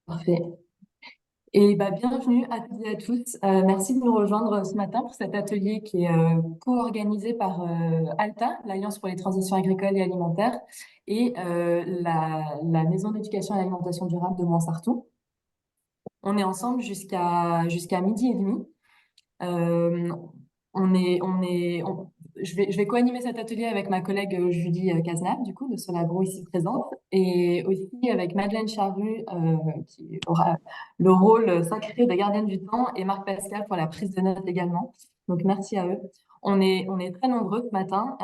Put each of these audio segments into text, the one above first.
Parfait. Et bienvenue à toutes et à tous. Merci de nous rejoindre ce matin pour cet atelier qui est co-organisé par ALTA, l'Alliance pour les transitions agricoles et alimentaires, et la Maison d'éducation et d'alimentation durable de Montsartou. On est ensemble jusqu'à midi et demi. Euh, je vais co-animer cet atelier avec ma collègue Julie Cazenave, du coup, de Solagro ici présente, et aussi avec Madeleine Charru, qui aura le rôle sacré de gardienne du temps, et Marc Pascal pour la prise de notes également. Donc, merci à eux. On est très nombreux ce matin,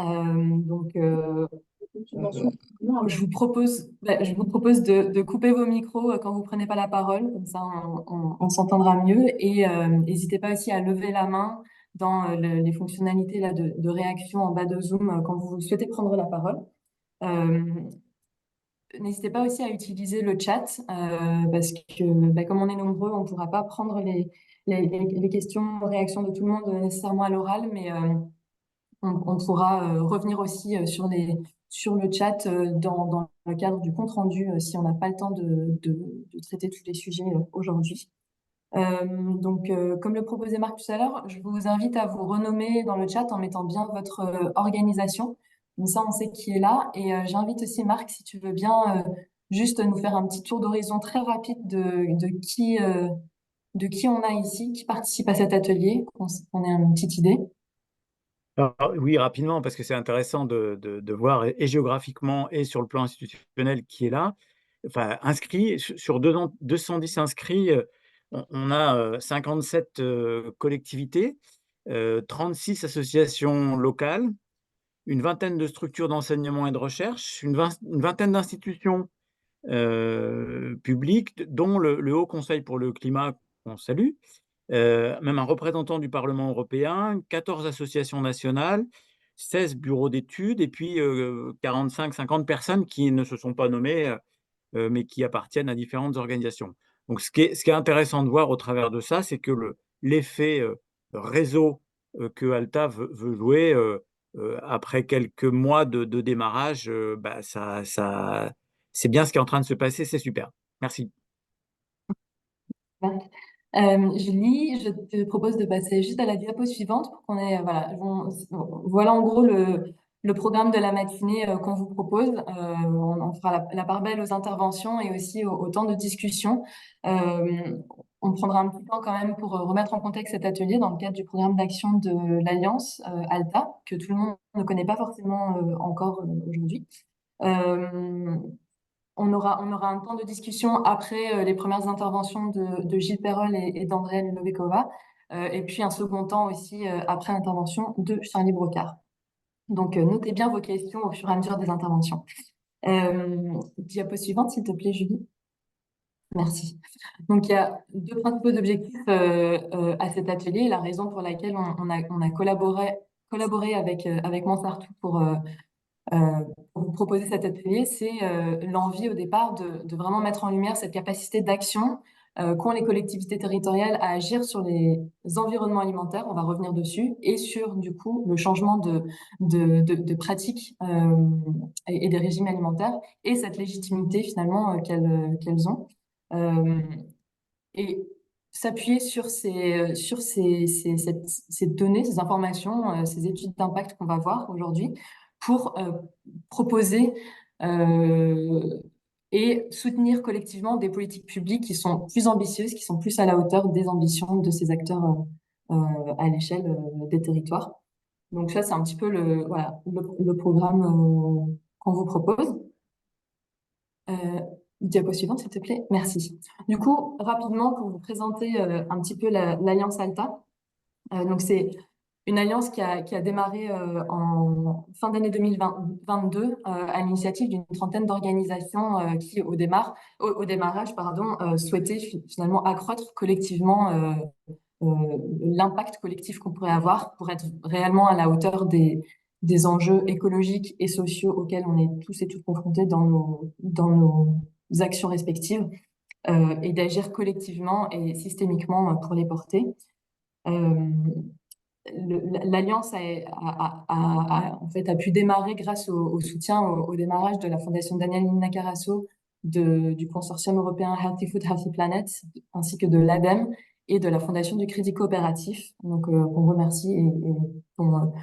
je vous propose de couper vos micros quand vous prenez pas la parole, comme ça on s'entendra mieux. Et n'hésitez pas aussi à lever la main dans les fonctionnalités là, de réaction en bas de Zoom quand vous souhaitez prendre la parole. Euh, N'hésitez pas aussi à utiliser le chat parce que comme on est nombreux, on ne pourra pas prendre les questions, réactions de tout le monde nécessairement à l'oral, mais on pourra revenir aussi sur le chat dans le cadre du compte-rendu si on n'a pas le temps de traiter tous les sujets aujourd'hui. Comme le proposait Marc tout à l'heure, je vous invite à vous renommer dans le chat en mettant bien votre organisation. Comme ça, on sait qui est là. Et j'invite aussi Marc, si tu veux bien, juste nous faire un petit tour d'horizon très rapide de qui on a ici, qui participe à cet atelier, qu'on ait une petite idée. Alors, oui, rapidement, parce que c'est intéressant de voir et géographiquement et sur le plan institutionnel qui est là. Enfin, inscrits, sur 210 inscrits, on a 57 collectivités, 36 associations locales, une vingtaine de structures d'enseignement et de recherche, une vingtaine d'institutions publiques, dont le Haut Conseil pour le climat, qu'on salue, même un représentant du Parlement européen, 14 associations nationales, 16 bureaux d'études et puis 45-50 personnes qui ne se sont pas nommées, mais qui appartiennent à différentes organisations. Donc ce qui est intéressant de voir au travers de ça, c'est que l'effet réseau que Alta veut jouer, après quelques mois de démarrage, c'est bien ce qui est en train de se passer, c'est super. Merci. Julie, je te propose de passer juste à la diapo suivante pour qu'on ait, voilà, voilà en gros le programme de la matinée qu'on vous propose. On fera la part belle aux interventions et aussi au temps de discussion. On prendra un petit temps quand même pour remettre en contexte cet atelier dans le cadre du programme d'action de l'Alliance ALTA, que tout le monde ne connaît pas forcément encore aujourd'hui. Euh, on aura un temps de discussion après les premières interventions de Gilles Perrol et d'Andréane Lovekova, et puis un second temps aussi après l'intervention de Charlie Brocard. Donc, notez bien vos questions au fur et à mesure des interventions. Diapo suivante, s'il te plaît, Julie. Merci. Donc, il y a deux principaux objectifs à cet atelier, la raison pour laquelle on a collaboré avec Montsartou pour vous proposer cet atelier, c'est l'envie au départ de vraiment mettre en lumière cette capacité d'action qu'ont les collectivités territoriales à agir sur les environnements alimentaires, on va revenir dessus, et sur du coup le changement de pratiques et des régimes alimentaires, et cette légitimité finalement qu'elles ont. Euh, et s'appuyer sur ces données, ces informations, ces études d'impact qu'on va voir aujourd'hui pour proposer euh, et soutenir collectivement des politiques publiques qui sont plus ambitieuses, qui sont plus à la hauteur des ambitions de ces acteurs à l'échelle des territoires. Donc ça, c'est un petit peu le programme qu'on vous propose. Euh, Diapo suivante, s'il te plaît. Merci. Du coup, rapidement, pour vous présenter un petit peu l'Alliance Alta. C'est une alliance qui a démarré en fin d'année 2022 à l'initiative d'une trentaine d'organisations qui, au démarrage, souhaitaient finalement accroître collectivement l'impact collectif qu'on pourrait avoir pour être réellement à la hauteur des enjeux écologiques et sociaux auxquels on est tous et toutes confrontés dans nos actions respectives et d'agir collectivement et systémiquement pour les porter. Euh, L'Alliance en fait, a pu démarrer grâce au soutien au démarrage de la Fondation Daniel Nina Carasso du consortium européen Healthy Food, Healthy Planet, ainsi que de l'ADEME et de la Fondation du Crédit Coopératif, donc qu'on remercie et dont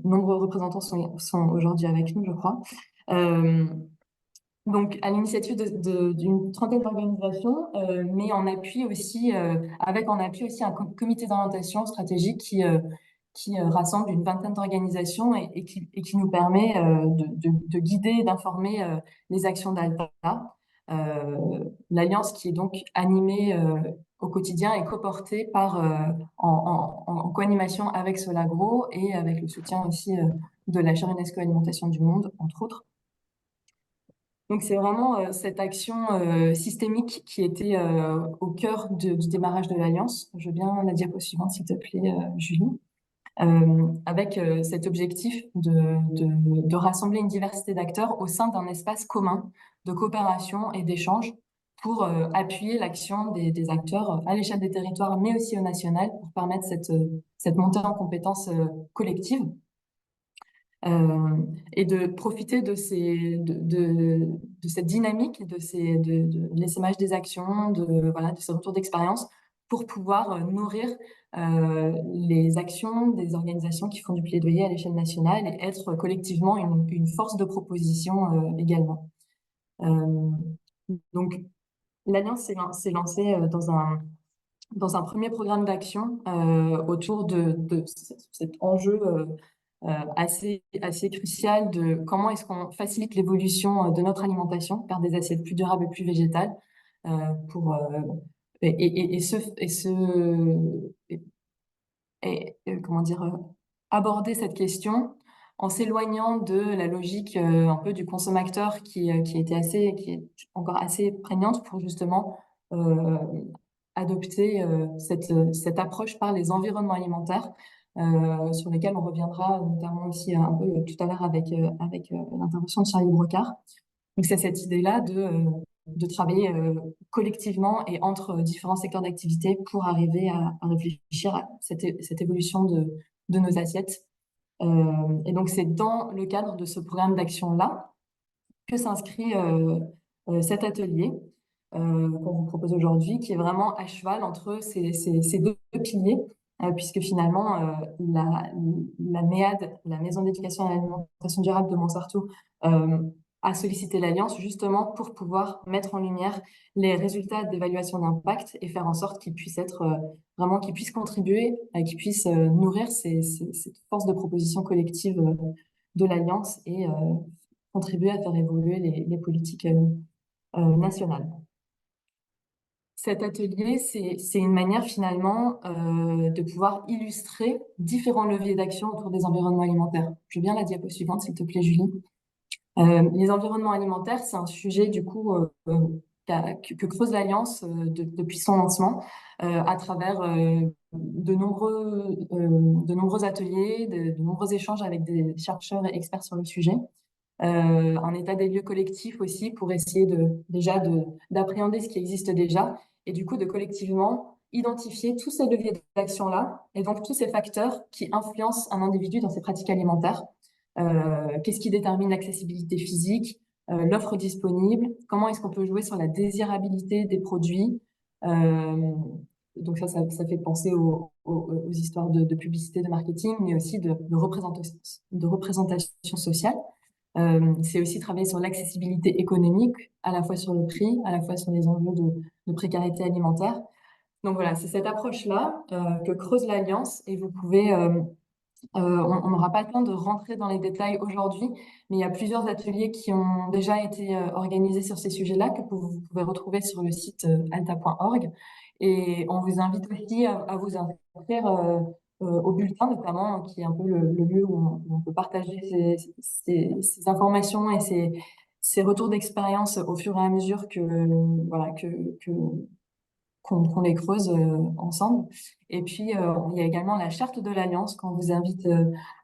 nombreux représentants sont aujourd'hui avec nous, je crois. Donc, à l'initiative d'une trentaine d'organisations, mais en appui aussi, avec en appui aussi un comité d'orientation stratégique qui rassemble une vingtaine d'organisations et qui nous permet de guider et d'informer les actions d'Alta. L'Alliance qui est donc animée au quotidien et coportée en co-animation avec Solagro et avec le soutien aussi de la Chaire UNESCO Alimentation du Monde, entre autres. Donc, c'est vraiment cette action systémique qui était au cœur du démarrage de l'Alliance. Je veux bien la diapo suivante, s'il te plaît, Julie. Avec cet objectif de rassembler une diversité d'acteurs au sein d'un espace commun de coopération et d'échange pour appuyer l'action des acteurs à l'échelle des territoires, mais aussi au national, pour permettre cette montée en compétences collective. Et de profiter de cette dynamique, de l'essaimage des actions, de ces retours d'expérience pour pouvoir nourrir les actions des organisations qui font du plaidoyer à l'échelle nationale et être collectivement une force de proposition également. Donc, l'Alliance s'est lancée dans un premier programme d'action autour de cet enjeu assez crucial de comment est-ce qu'on facilite l'évolution de notre alimentation vers des assiettes plus durables et plus végétales pour comment dire aborder cette question en s'éloignant de la logique un peu du consommateur qui est encore assez prégnante pour justement adopter cette approche par les environnements alimentaires sur lesquels on reviendra notamment aussi un peu tout à l'heure avec l'intervention de Charlie Brocard. Donc c'est cette idée-là de travailler collectivement et entre différents secteurs d'activité pour arriver à réfléchir à cette évolution de nos assiettes. Et donc c'est dans le cadre de ce programme d'action-là que s'inscrit cet atelier qu'on vous propose aujourd'hui, qui est vraiment à cheval entre ces deux piliers, puisque finalement, la MEAD, la Maison d'éducation à l'alimentation durable de Montsartou, a sollicité l'Alliance justement pour pouvoir mettre en lumière les résultats d'évaluation d'impact et faire en sorte qu'ils puissent être vraiment, qu'ils puissent contribuer, qu'ils puissent nourrir cette force de proposition collective de l'Alliance et contribuer à faire évoluer les politiques nationales. Cet atelier, c'est une manière finalement de pouvoir illustrer différents leviers d'action autour des environnements alimentaires. Je veux bien la diapo suivante, s'il te plaît, Julie. Les environnements alimentaires, c'est un sujet du coup que creuse l'Alliance depuis son lancement à travers de nombreux ateliers, de nombreux échanges avec des chercheurs et experts sur le sujet. Un état des lieux collectif aussi pour essayer d'appréhender ce qui existe déjà et du coup de collectivement identifier tous ces leviers d'action-là et donc tous ces facteurs qui influencent un individu dans ses pratiques alimentaires. Qu'est-ce qui détermine l'accessibilité physique, l'offre disponible, comment est-ce qu'on peut jouer sur la désirabilité des produits. Donc ça fait penser aux histoires de publicité, de marketing, mais aussi de représentation sociale. C'est aussi travailler sur l'accessibilité économique, à la fois sur le prix, à la fois sur les enjeux de précarité alimentaire. Donc voilà, c'est cette approche-là que creuse l'Alliance et vous pouvez, on n'aura pas le temps de rentrer dans les détails aujourd'hui, mais il y a plusieurs ateliers qui ont déjà été organisés sur ces sujets-là que vous pouvez retrouver sur le site alta.org. Et on vous invite aussi à vous inscrire au bulletin, notamment, qui est un peu le lieu où on peut partager ces informations et ces retours d'expérience au fur et à mesure qu'on les creuse ensemble. Et puis, il y a également la charte de l'Alliance qu'on vous invite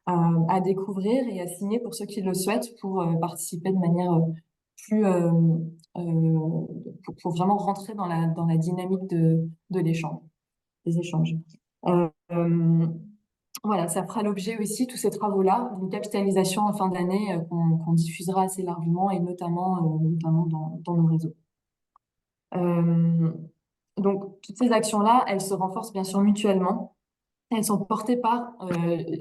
à découvrir et à signer pour ceux qui le souhaitent pour participer de manière plus... pour vraiment rentrer dans la dynamique de l'échange, des échanges. Voilà, ça fera l'objet aussi, tous ces travaux-là, d'une capitalisation en fin d'année qu'on diffusera assez largement et notamment dans nos réseaux. Euh, donc, toutes ces actions-là, elles se renforcent bien sûr mutuellement. Elles sont portées par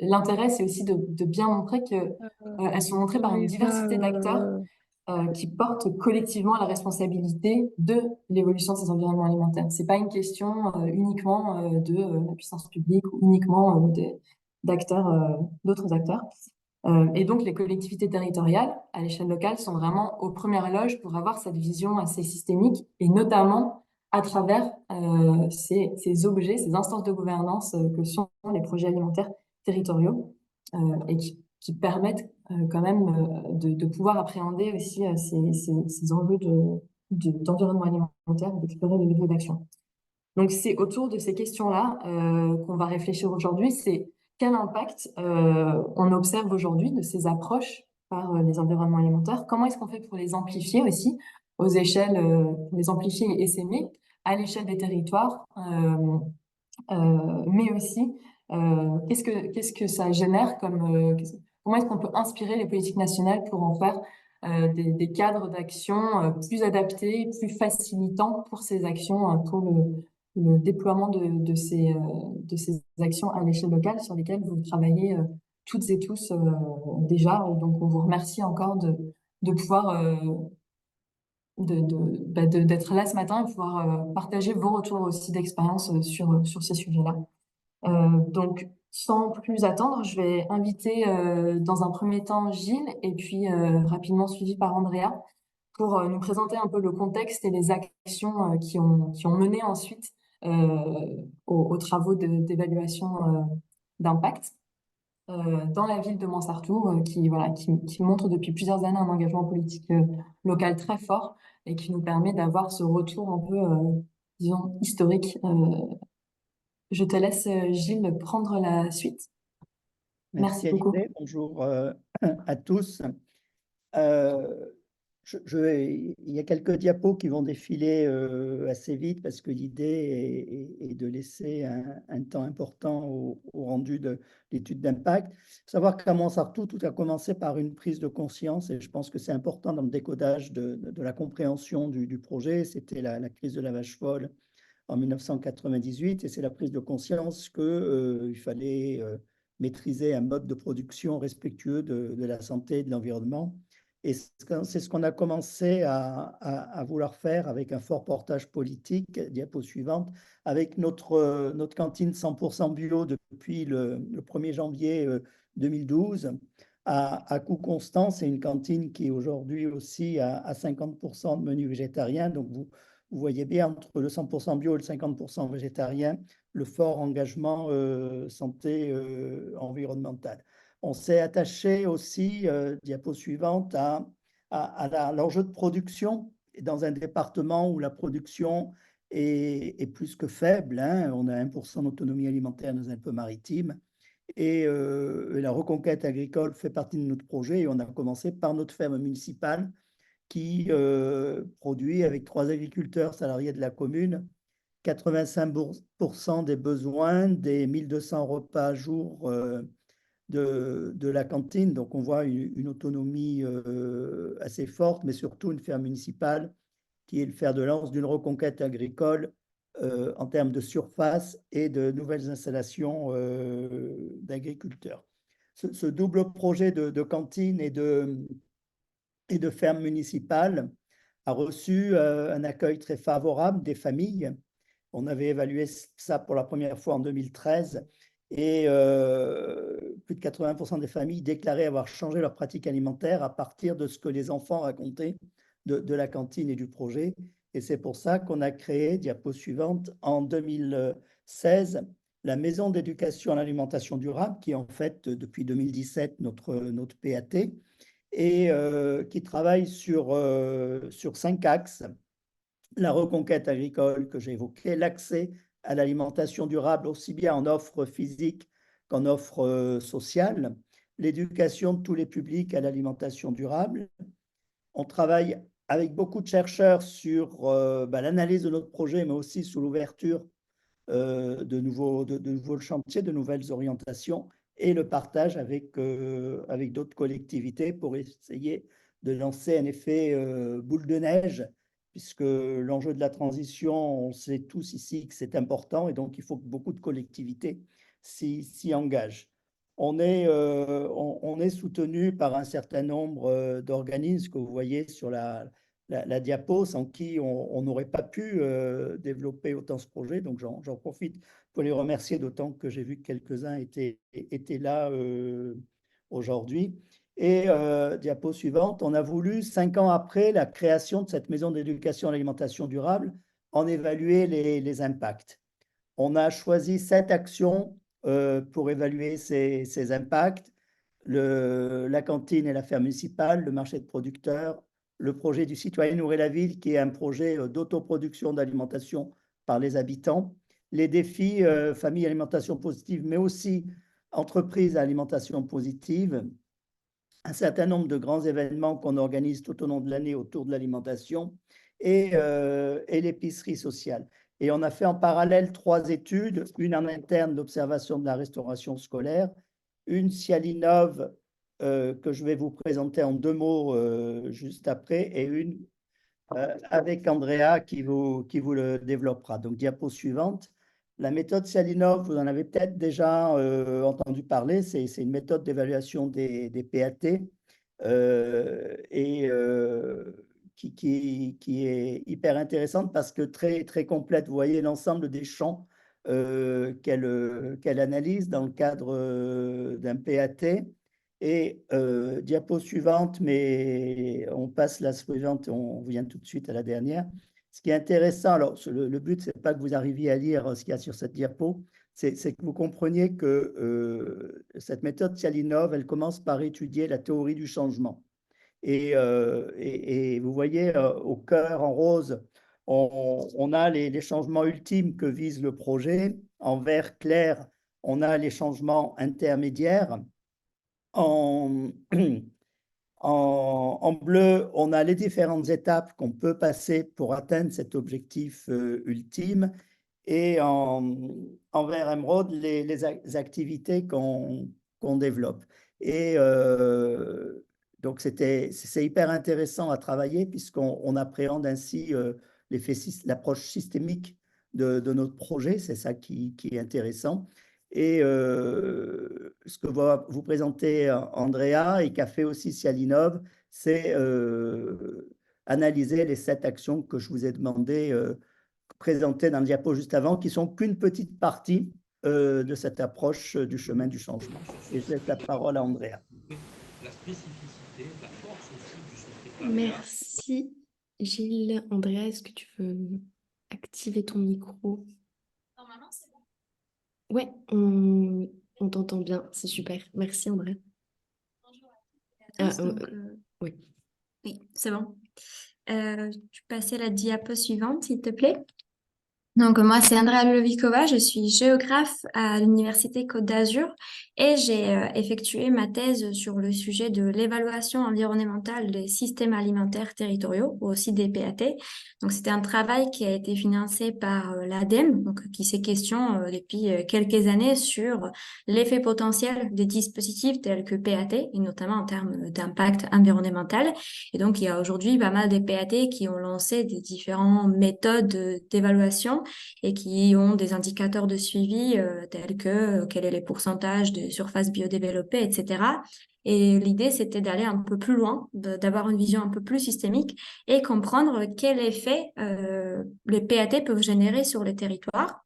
l'intérêt, c'est aussi de bien montrer que elles sont montrées par une diversité d'acteurs qui portent collectivement la responsabilité de l'évolution de ces environnements alimentaires. C'est pas une question uniquement de la puissance publique ou uniquement d'acteurs, d'autres acteurs. Et donc, les collectivités territoriales, à l'échelle locale, sont vraiment aux premières loges pour avoir cette vision assez systémique, et notamment à travers ces objets, ces instances de gouvernance que sont les projets alimentaires territoriaux, et qui permettent quand même de pouvoir appréhender aussi ces enjeux d'environnement alimentaire et d'explorer les leviers d'action. Donc, c'est autour de ces questions-là qu'on va réfléchir aujourd'hui. C'est quel impact on observe aujourd'hui de ces approches par les environnements alimentaires? Comment est-ce qu'on fait pour les amplifier aussi aux échelles, les amplifier et s'aimer à l'échelle des territoires, mais aussi qu'est-ce que ça génère comme comment est-ce qu'on peut inspirer les politiques nationales pour en faire des cadres d'action plus adaptés, plus facilitants pour ces actions, pour le déploiement de ces actions à l'échelle locale sur lesquelles vous travaillez toutes et tous déjà. Donc, on vous remercie encore de pouvoir d'être là ce matin et pouvoir partager vos retours aussi d'expérience sur ces sujets-là. Donc, sans plus attendre, je vais inviter dans un premier temps Gilles et puis rapidement suivi par Andrea pour nous présenter un peu le contexte et les actions qui ont mené ensuite aux travaux d'évaluation d'impact dans la ville de Montsartou, qui montre depuis plusieurs années un engagement politique local très fort et qui nous permet d'avoir ce retour un peu, disons, historique. Je te laisse, Gilles, prendre la suite. Merci Merci beaucoup. Alizé, bonjour à tous. Euh, il y a quelques diapos qui vont défiler assez vite parce que l'idée est de laisser un temps important au rendu de l'étude d'impact. Il faut savoir qu'à Montsartou, tout a commencé par une prise de conscience et je pense que c'est important dans le décodage de la compréhension du projet. C'était la crise de la vache folle en 1998 et c'est la prise de conscience qu'il fallait maîtriser un mode de production respectueux de la santé et de l'environnement. Et c'est ce qu'on a commencé à vouloir faire avec un fort portage politique, diapo suivante, avec notre cantine 100% bio depuis le 1er janvier 2012. À coût constant, c'est une cantine qui aujourd'hui aussi à 50% de menus végétariens. Donc vous voyez bien entre le 100% bio et le 50% végétarien, le fort engagement santé environnementale. On s'est attaché aussi, diapo suivante, à l'enjeu de production dans un département où la production est plus que faible. Hein. On a 1% d'autonomie alimentaire dans un peu maritime. Et la reconquête agricole fait partie de notre projet et on a commencé par notre ferme municipale qui produit avec 3 agriculteurs salariés de la commune 85% des besoins des 1200 repas à jour de la cantine. Donc on voit une autonomie assez forte, mais surtout une ferme municipale qui est le fer de lance d'une reconquête agricole en termes de surface et de nouvelles installations d'agriculteurs. Ce double projet de cantine et de ferme municipale a reçu un accueil très favorable des familles. On avait évalué ça pour la première fois en 2013 et plus de 80% des familles déclaraient avoir changé leur pratique alimentaire à partir de ce que les enfants racontaient de la cantine et du projet. Et c'est pour ça qu'on a créé, diapo suivante, en 2016, la Maison d'éducation à l'alimentation durable, qui est en fait depuis 2017 notre PAT, et qui travaille sur 5 axes. La reconquête agricole que j'ai évoquée, l'accès à l'alimentation durable aussi bien en offre physique qu'en offre sociale, l'éducation de tous les publics à l'alimentation durable. On travaille avec beaucoup de chercheurs sur l'analyse de notre projet, mais aussi sous l'ouverture de nouveaux chantiers, de nouvelles orientations et le partage avec d'autres collectivités pour essayer de lancer un effet boule de neige, puisque l'enjeu de la transition, on sait tous ici que c'est important et donc il faut que beaucoup de collectivités s'y engagent. On est soutenu par un certain nombre d'organismes que vous voyez sur la diapo, sans qui on n'aurait pas pu développer autant ce projet. Donc j'en profite pour les remercier, d'autant que j'ai vu que quelques-uns étaient là aujourd'hui. Et diapo suivante, on a voulu, 5 ans après la création de cette maison d'éducation à l'alimentation durable, en évaluer les impacts. On a choisi 7 actions pour évaluer ces impacts. La cantine et la ferme municipale, le marché de producteurs, le projet du citoyen nourrir la ville, qui est un projet d'autoproduction d'alimentation par les habitants, les défis famille alimentation positive, mais aussi entreprise à alimentation positive, un certain nombre de grands événements qu'on organise tout au long de l'année autour de l'alimentation et l'épicerie sociale. Et on a fait en parallèle 3 études, une en interne d'observation de la restauration scolaire, une Cialinov que je vais vous présenter en 2 mots juste après, et une avec Andrea qui vous le développera. Donc, diapo suivante. La méthode Cialinov, vous en avez peut-être déjà entendu parler, c'est une méthode d'évaluation des PAT et qui est hyper intéressante parce que très complète. Vous voyez l'ensemble des champs qu'elle analyse dans le cadre d'un PAT. Et diapo suivante, mais on passe la suivante, on vient tout de suite à la dernière. Ce qui est intéressant, alors le but, c'est pas que vous arriviez à lire ce qu'il y a sur cette diapo, c'est que vous compreniez que cette méthode Cialinov, elle commence par étudier la théorie du changement. Et vous voyez au cœur en rose, on a les changements ultimes que vise le projet. En vert clair, on a les changements intermédiaires. En, en bleu, on a les différentes étapes qu'on peut passer pour atteindre cet objectif ultime. Et en vert émeraude, les activités qu'on développe. Et donc, c'est hyper intéressant à travailler puisqu'on appréhende ainsi l'approche systémique de notre projet. C'est ça qui est intéressant. Et ce que va vous présenter Andrea et qu'a fait aussi Cialinov, c'est analyser les 7 actions que je vous ai demandé présentées dans le diapo juste avant, qui sont qu'une petite partie de cette approche du chemin du changement. Et je laisse la parole à Andrea. La spécificité, la force aussi du secrétariat. Merci Gilles. Andrea, est-ce que tu veux activer ton micro? Normalement, c'est bon. Ouais, on t'entend bien, c'est super. Merci Andrea. Bonjour à tous. Oui. Oui, c'est bon. Tu passais la diapo suivante, s'il te plaît. Donc, moi, c'est Andrea Ludovikova, je suis géographe à l'Université Côte d'Azur et j'ai effectué ma thèse sur le sujet de l'évaluation environnementale des systèmes alimentaires territoriaux, ou aussi des PAT. Donc, c'était un travail qui a été financé par l'ADEME, donc qui s'est question depuis quelques années sur l'effet potentiel des dispositifs tels que PAT, et notamment en termes d'impact environnemental. Et donc, il y a aujourd'hui pas mal de PAT qui ont lancé des différentes méthodes d'évaluation et qui ont des indicateurs de suivi tels que quel est le pourcentage de surface biodéveloppée, etc. Et l'idée, c'était d'aller un peu plus loin, d'avoir une vision un peu plus systémique et comprendre quel effet les PAT peuvent générer sur les territoires,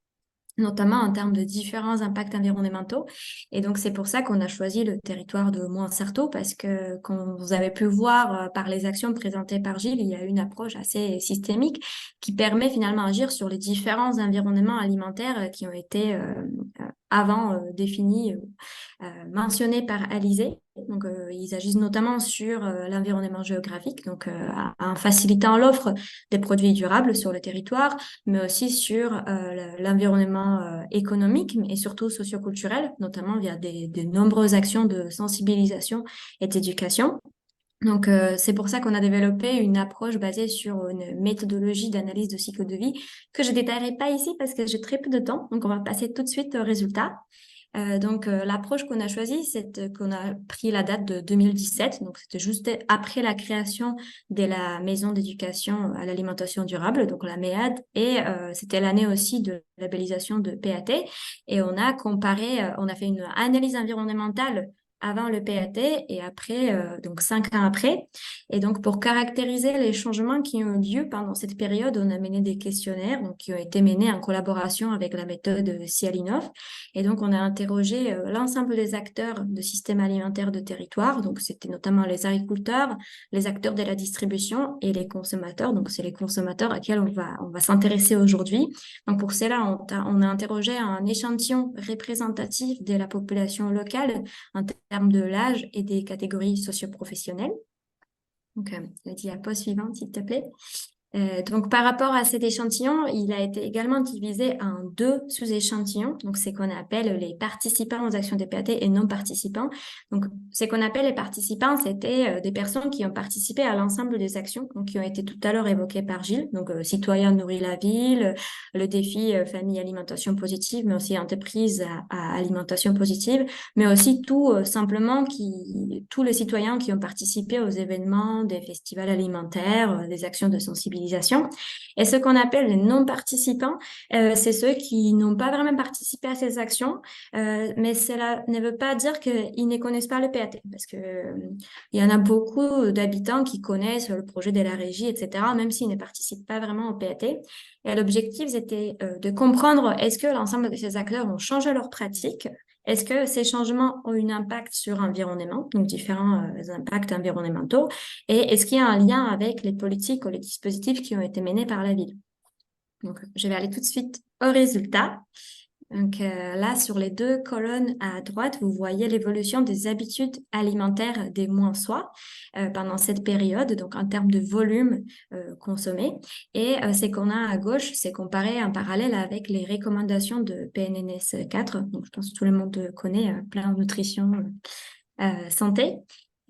notamment en termes de différents impacts environnementaux. Et donc, c'est pour ça qu'on a choisi le territoire de Montsarto, parce que, comme vous avez pu voir par les actions présentées par Gilles, il y a une approche assez systémique qui permet finalement d'agir sur les différents environnements alimentaires qui ont été avant définis, mentionnés par Alizé. Donc, ils agissent notamment sur l'environnement géographique, donc en facilitant l'offre des produits durables sur le territoire, mais aussi sur l'environnement économique et surtout socioculturel, notamment via de nombreuses actions de sensibilisation et d'éducation. Donc, c'est pour ça qu'on a développé une approche basée sur une méthodologie d'analyse de cycle de vie que je ne détaillerai pas ici parce que j'ai très peu de temps. Donc, on va passer tout de suite au résultat. Donc, l'approche qu'on a choisie, c'est qu'on a pris la date de 2017. Donc, c'était juste après la création de la maison d'éducation à l'alimentation durable, donc la MEAD, et c'était l'année aussi de labellisation de PAT. Et on a comparé, on a fait une analyse environnementale avant le PAT et après, donc 5 ans après. Et donc, pour caractériser les changements qui ont eu lieu pendant cette période, on a mené des questionnaires donc, qui ont été menés en collaboration avec la méthode Cialinov. Et donc, on a interrogé l'ensemble des acteurs de système alimentaire de territoire. Donc, c'était notamment les agriculteurs, les acteurs de la distribution et les consommateurs. Donc, c'est les consommateurs à qui on va s'intéresser aujourd'hui. Donc, pour cela, on a interrogé un échantillon représentatif de la population locale en termes de l'âge et des catégories socioprofessionnelles. Donc, la diapo suivante, s'il te plaît. Donc, par rapport à cet échantillon, il a été également divisé en 2 sous-échantillons. Donc, c'est qu'on appelle les participants aux actions des PAT et non participants. Donc, ce qu'on appelle les participants, c'était des personnes qui ont participé à l'ensemble des actions, donc qui ont été tout à l'heure évoquées par Gilles. Donc, citoyens nourrit la ville, le défi famille alimentation positive, mais aussi entreprise à alimentation positive, mais aussi simplement tous les citoyens qui ont participé aux événements des festivals alimentaires, des actions de sensibilisation. Et ce qu'on appelle les non-participants, c'est ceux qui n'ont pas vraiment participé à ces actions, mais cela ne veut pas dire qu'ils ne connaissent pas le PAT, parce que il y en a beaucoup d'habitants qui connaissent le projet de la régie, etc., même s'ils ne participent pas vraiment au PAT. Et l'objectif, c'était de comprendre est-ce que l'ensemble de ces acteurs ont changé leurs pratiques. Est-ce que ces changements ont un impact sur l'environnement, donc différents impacts environnementaux, et est-ce qu'il y a un lien avec les politiques ou les dispositifs qui ont été menés par la ville? Donc, je vais aller tout de suite au résultat. Donc là, sur les 2 colonnes à droite, vous voyez l'évolution des habitudes alimentaires des moins-soi pendant cette période, donc en termes de volume consommé. Et ce qu'on a à gauche, c'est comparé en parallèle avec les recommandations de PNNS 4. Donc, je pense que tout le monde connaît Plan Nutrition Santé.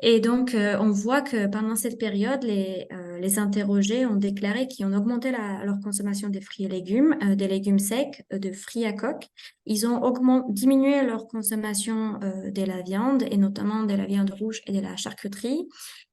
Et donc, on voit que pendant cette période, les interrogés ont déclaré qu'ils ont augmenté leur consommation des fruits et légumes, des légumes secs, de fruits à coque. Ils ont diminué leur consommation de la viande, et notamment de la viande rouge et de la charcuterie.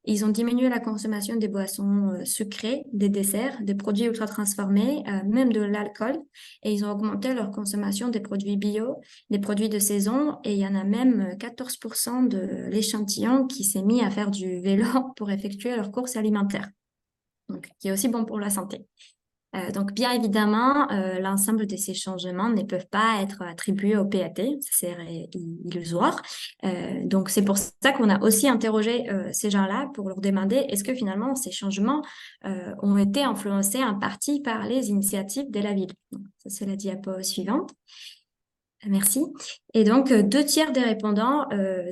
Ils ont diminué la consommation des boissons sucrées, des desserts, des produits ultra-transformés, même de l'alcool. Et ils ont augmenté leur consommation des produits bio, des produits de saison. Et il y en a même 14% de l'échantillon qui s'est mis à faire du vélo pour effectuer leurs courses alimentaires. Donc, qui est aussi bon pour la santé. Donc, bien évidemment, l'ensemble de ces changements ne peuvent pas être attribués au PAT, c'est illusoire. Donc, c'est pour ça qu'on a aussi interrogé ces gens-là pour leur demander est-ce que finalement ces changements ont été influencés en partie par les initiatives de la ville. Donc, ça, c'est la diapo suivante. Merci. Et donc, 2 tiers des répondants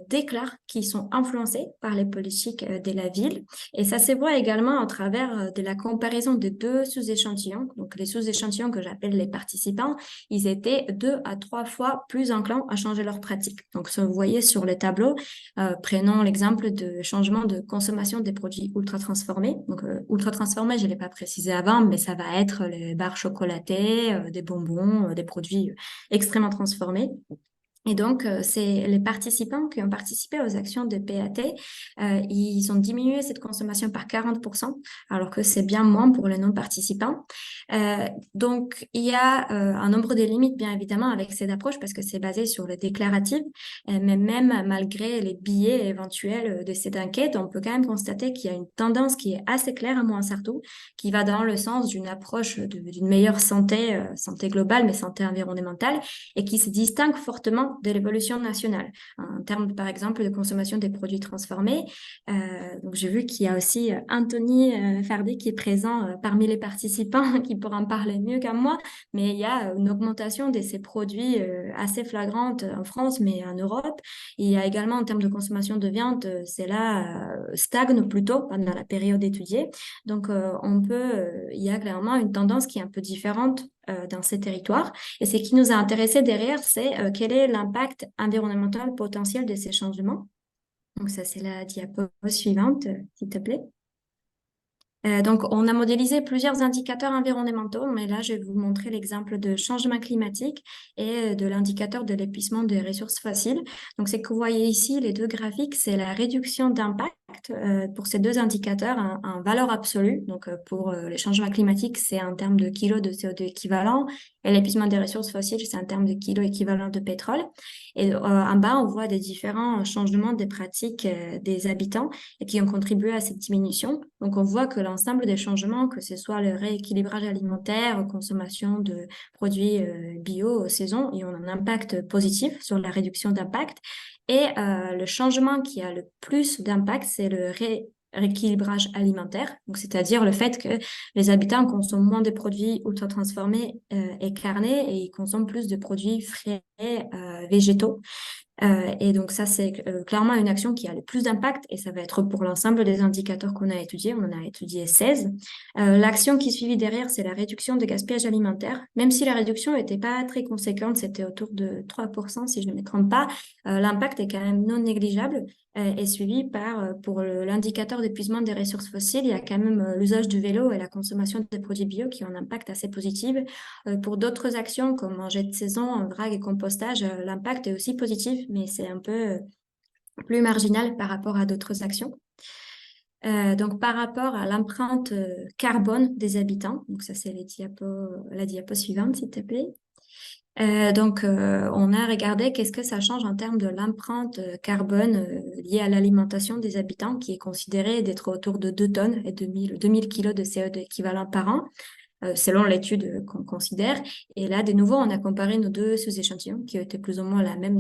déclarent qu'ils sont influencés par les politiques de la ville. Et ça se voit également à travers de la comparaison des 2 sous-échantillons. Donc, les sous-échantillons que j'appelle les participants, ils étaient 2 à 3 fois plus enclins à changer leurs pratiques. Donc, ce que vous voyez sur le tableau, prenons l'exemple de changement de consommation des produits ultra-transformés. Donc, ultra-transformés, je ne l'ai pas précisé avant, mais ça va être les barres chocolatées, des bonbons, des produits extrêmement transformés. Et donc, c'est les participants qui ont participé aux actions de PAT, ils ont diminué cette consommation par 40%, alors que c'est bien moins pour les non-participants. Donc, il y a un nombre de limites, bien évidemment, avec cette approche, parce que c'est basé sur le déclaratif, mais même malgré les biais éventuels de cette enquête, on peut quand même constater qu'il y a une tendance qui est assez claire à Montsartou, qui va dans le sens d'une approche d'une meilleure santé, santé globale, mais santé environnementale, et qui se distingue fortement de l'évolution nationale en termes, par exemple, de consommation des produits transformés. Donc, j'ai vu qu'il y a aussi Anthony Fardet qui est présent parmi les participants, qui pourra en parler mieux qu'à moi, mais il y a une augmentation de ces produits assez flagrante en France, mais en Europe. Il y a également, en termes de consommation de viande, cela stagne plutôt pendant la période étudiée. Donc, il y a clairement une tendance qui est un peu différente dans ces territoires. Et ce qui nous a intéressé derrière, c'est quel est l'impact environnemental potentiel de ces changements. Donc ça, c'est la diapo suivante, s'il te plaît. Donc, on a modélisé plusieurs indicateurs environnementaux, mais là, je vais vous montrer l'exemple de changement climatique et de l'indicateur de l'épuisement des ressources fossiles. Donc, ce que vous voyez ici, les deux graphiques, c'est la réduction d'impact pour ces deux indicateurs en valeur absolue. Donc, pour les changements climatiques, c'est en termes de kilos de CO2 équivalent et l'épuisement des ressources fossiles, c'est en termes de kilos équivalent de pétrole. Et en bas, on voit des différents changements des pratiques des habitants et qui ont contribué à cette diminution. Donc, on voit que l'ensemble des changements, que ce soit le rééquilibrage alimentaire, consommation de produits bio aux saisons, ils ont un impact positif sur la réduction d'impact. Et le changement qui a le plus d'impact, c'est le rééquilibrage alimentaire, donc c'est-à-dire le fait que les habitants consomment moins de produits ultra-transformés et carnés et ils consomment plus de produits frais végétaux. Et donc ça, c'est clairement une action qui a le plus d'impact et ça va être pour l'ensemble des indicateurs qu'on a étudiés. On en a étudié 16. L'action qui suivit derrière, c'est la réduction de gaspillage alimentaire. Même si la réduction n'était pas très conséquente, c'était autour de 3%, si je ne me trompe pas, l'impact est quand même non négligeable et suivi par, pour l'indicateur d'épuisement des ressources fossiles, il y a quand même l'usage du vélo et la consommation des produits bio qui ont un impact assez positif. Pour d'autres actions comme manger de saison, vrac et compostage, l'impact est aussi positif, mais c'est un peu plus marginal par rapport à d'autres actions. Donc, par rapport à l'empreinte carbone des habitants, donc ça c'est la diapo suivante, s'il te plaît. On a regardé qu'est-ce que ça change en termes de l'empreinte carbone liée à l'alimentation des habitants, qui est considérée d'être autour de 2 tonnes et 2000 kilos de CO2 équivalent par an. Selon l'étude qu'on considère. Et là, de nouveau, on a comparé nos deux sous-échantillons qui étaient plus ou moins le même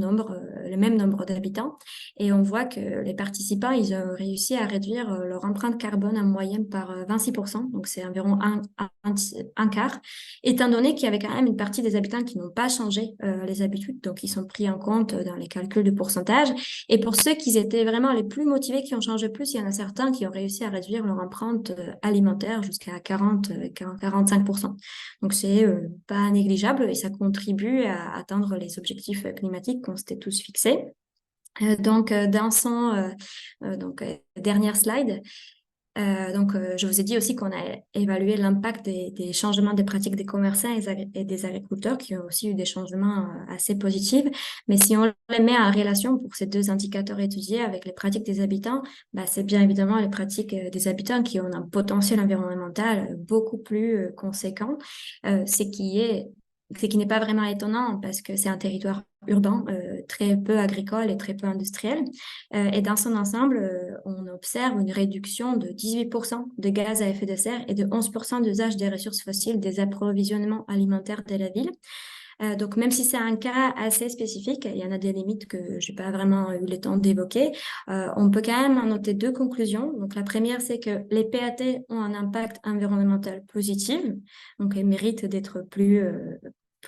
nombre d'habitants. Et on voit que les participants, ils ont réussi à réduire leur empreinte carbone en moyenne par 26%. Donc, c'est environ un quart. Étant donné qu'il y avait quand même une partie des habitants qui n'ont pas changé les habitudes, donc ils sont pris en compte dans les calculs de pourcentage. Et pour ceux qui étaient vraiment les plus motivés, qui ont changé plus, il y en a certains qui ont réussi à réduire leur empreinte alimentaire jusqu'à 45%. Donc, c'est pas négligeable et ça contribue à atteindre les objectifs climatiques qu'on s'était tous fixés. Dernière slide. Je vous ai dit aussi qu'on a évalué l'impact des changements des pratiques des commerçants et des agriculteurs qui ont aussi eu des changements assez positifs. Mais si on les met en relation pour ces deux indicateurs étudiés avec les pratiques des habitants, c'est bien évidemment les pratiques des habitants qui ont un potentiel environnemental beaucoup plus conséquent, ce qui n'est pas vraiment étonnant parce que c'est un territoire urbain, très peu agricole et très peu industriel. Et dans son ensemble, on observe une réduction de 18% de gaz à effet de serre et de 11% d'usage des ressources fossiles des approvisionnements alimentaires de la ville. Donc, même si c'est un cas assez spécifique, il y en a des limites que je n'ai pas vraiment eu le temps d'évoquer, on peut quand même en noter deux conclusions. Donc, la première, c'est que les PAT ont un impact environnemental positif, donc elles méritent d'être plus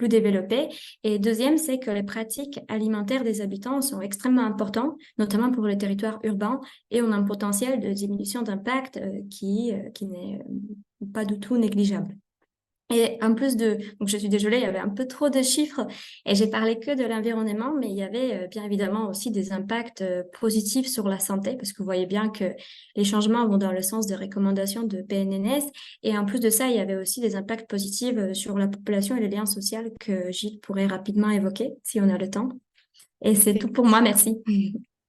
développées. Et deuxième, c'est que les pratiques alimentaires des habitants sont extrêmement importantes, notamment pour les territoires urbains, et ont un potentiel de diminution d'impact qui n'est pas du tout négligeable. Et en plus donc je suis désolée, il y avait un peu trop de chiffres et j'ai parlé que de l'environnement, mais il y avait bien évidemment aussi des impacts positifs sur la santé, parce que vous voyez bien que les changements vont dans le sens des recommandations de PNNS. Et en plus de ça, il y avait aussi des impacts positifs sur la population et les liens sociaux que Gilles pourrait rapidement évoquer, si on a le temps. Et c'est tout pour moi, merci.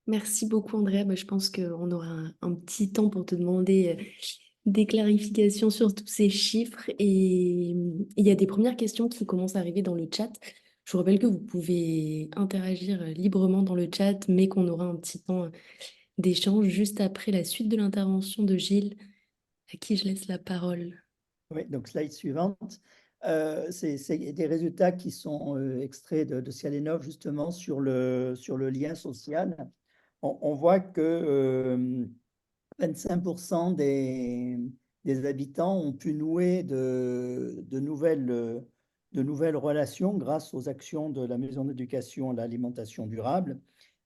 Merci beaucoup, Andrea. Je pense qu'on aura un petit temps pour te demander des clarifications sur tous ces chiffres. Et il y a des premières questions qui commencent à arriver dans le chat. Je vous rappelle que vous pouvez interagir librement dans le chat, mais qu'on aura un petit temps d'échange juste après la suite de l'intervention de Gilles, à qui je laisse la parole. Oui, donc slide suivante. C'est des résultats qui sont extraits de Cialenov justement sur le lien social. On voit que 25% des habitants ont pu nouer de nouvelles relations grâce aux actions de la maison d'éducation à l'alimentation durable,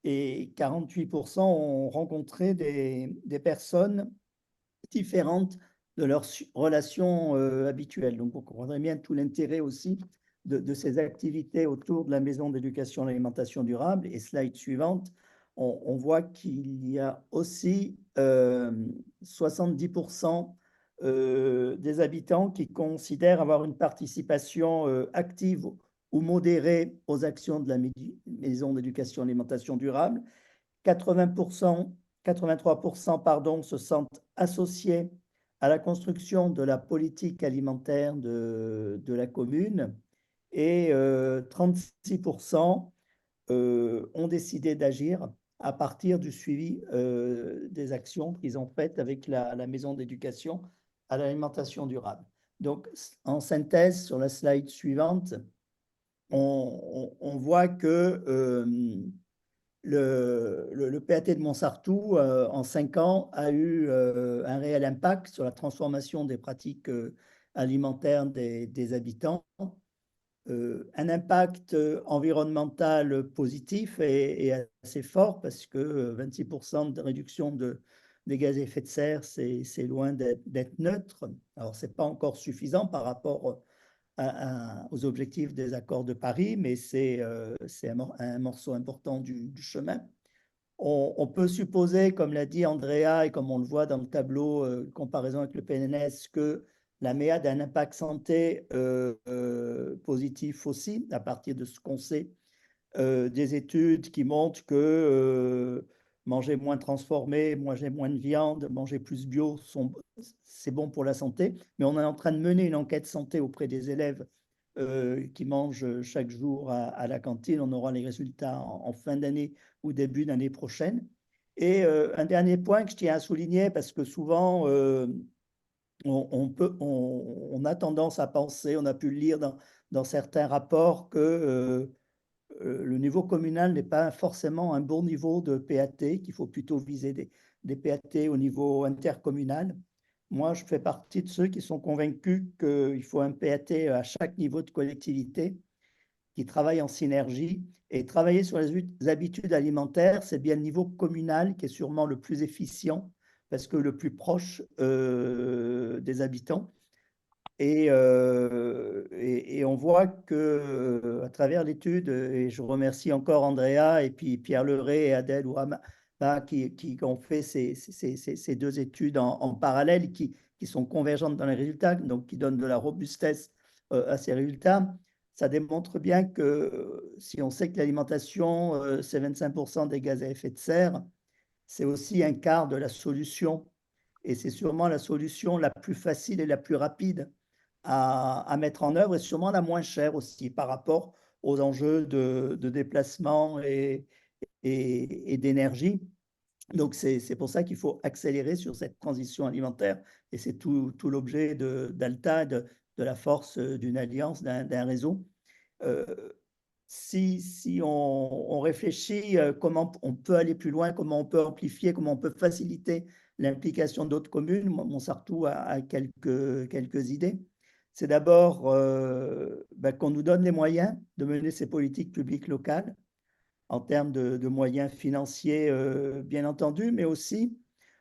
et 48% ont rencontré des personnes différentes de leurs relations habituelles. Donc, on comprendrait bien tout l'intérêt aussi de ces activités autour de la maison d'éducation à l'alimentation durable. Et slide suivante, on voit qu'il y a aussi 70% des habitants qui considèrent avoir une participation active ou modérée aux actions de la maison d'éducation alimentation durable. 80%, 83% pardon, se sentent associés à la construction de la politique alimentaire de la commune et 36% ont décidé d'agir à partir du suivi des actions qu'ils ont faites avec la maison d'éducation à l'alimentation durable. Donc, en synthèse, sur la slide suivante, on voit que le PAT de Montsartou, en 5 ans, a eu un réel impact sur la transformation des pratiques alimentaires des habitants. Un impact environnemental positif et assez fort parce que 26% de réduction des gaz à effet de serre, c'est loin d'être neutre. Alors, ce n'est pas encore suffisant par rapport aux objectifs des accords de Paris, mais c'est un morceau important du chemin. On peut supposer, comme l'a dit Andrea et comme on le voit dans le tableau comparaison avec le PNNS, que la MEAD a un impact santé positif aussi, à partir de ce qu'on sait, des études qui montrent que manger moins transformé, manger moins de viande, manger plus bio, c'est bon pour la santé. Mais on est en train de mener une enquête santé auprès des élèves qui mangent chaque jour à la cantine. On aura les résultats en fin d'année ou début d'année prochaine. Et un dernier point que je tiens à souligner, parce que souvent, on a tendance à penser, on a pu le lire dans certains rapports, que le niveau communal n'est pas forcément un bon niveau de PAT, qu'il faut plutôt viser des PAT au niveau intercommunal. Moi, je fais partie de ceux qui sont convaincus qu'il faut un PAT à chaque niveau de collectivité qui travaille en synergie. Et travailler sur les habitudes alimentaires, c'est bien le niveau communal qui est sûrement le plus efficient parce que le plus proche des habitants. Et on voit que à travers l'étude, et je remercie encore Andrea et puis Pierre Leray et Adèle Ouama qui ont fait ces deux études en parallèle qui sont convergentes dans les résultats, donc qui donnent de la robustesse à ces résultats. Ça démontre bien que si on sait que l'alimentation, c'est 25% des gaz à effet de serre, c'est aussi un quart de la solution. Et c'est sûrement la solution la plus facile et la plus rapide à mettre en œuvre et sûrement la moins chère aussi par rapport aux enjeux de déplacement et d'énergie. Donc, c'est pour ça qu'il faut accélérer sur cette transition alimentaire et c'est tout l'objet d'Alta, de la force d'une alliance, d'un réseau. Si on réfléchit comment on peut aller plus loin, comment on peut amplifier, comment on peut faciliter l'implication d'autres communes, Montsartou a quelques idées. C'est d'abord qu'on nous donne les moyens de mener ces politiques publiques locales en termes de moyens financiers, bien entendu, mais aussi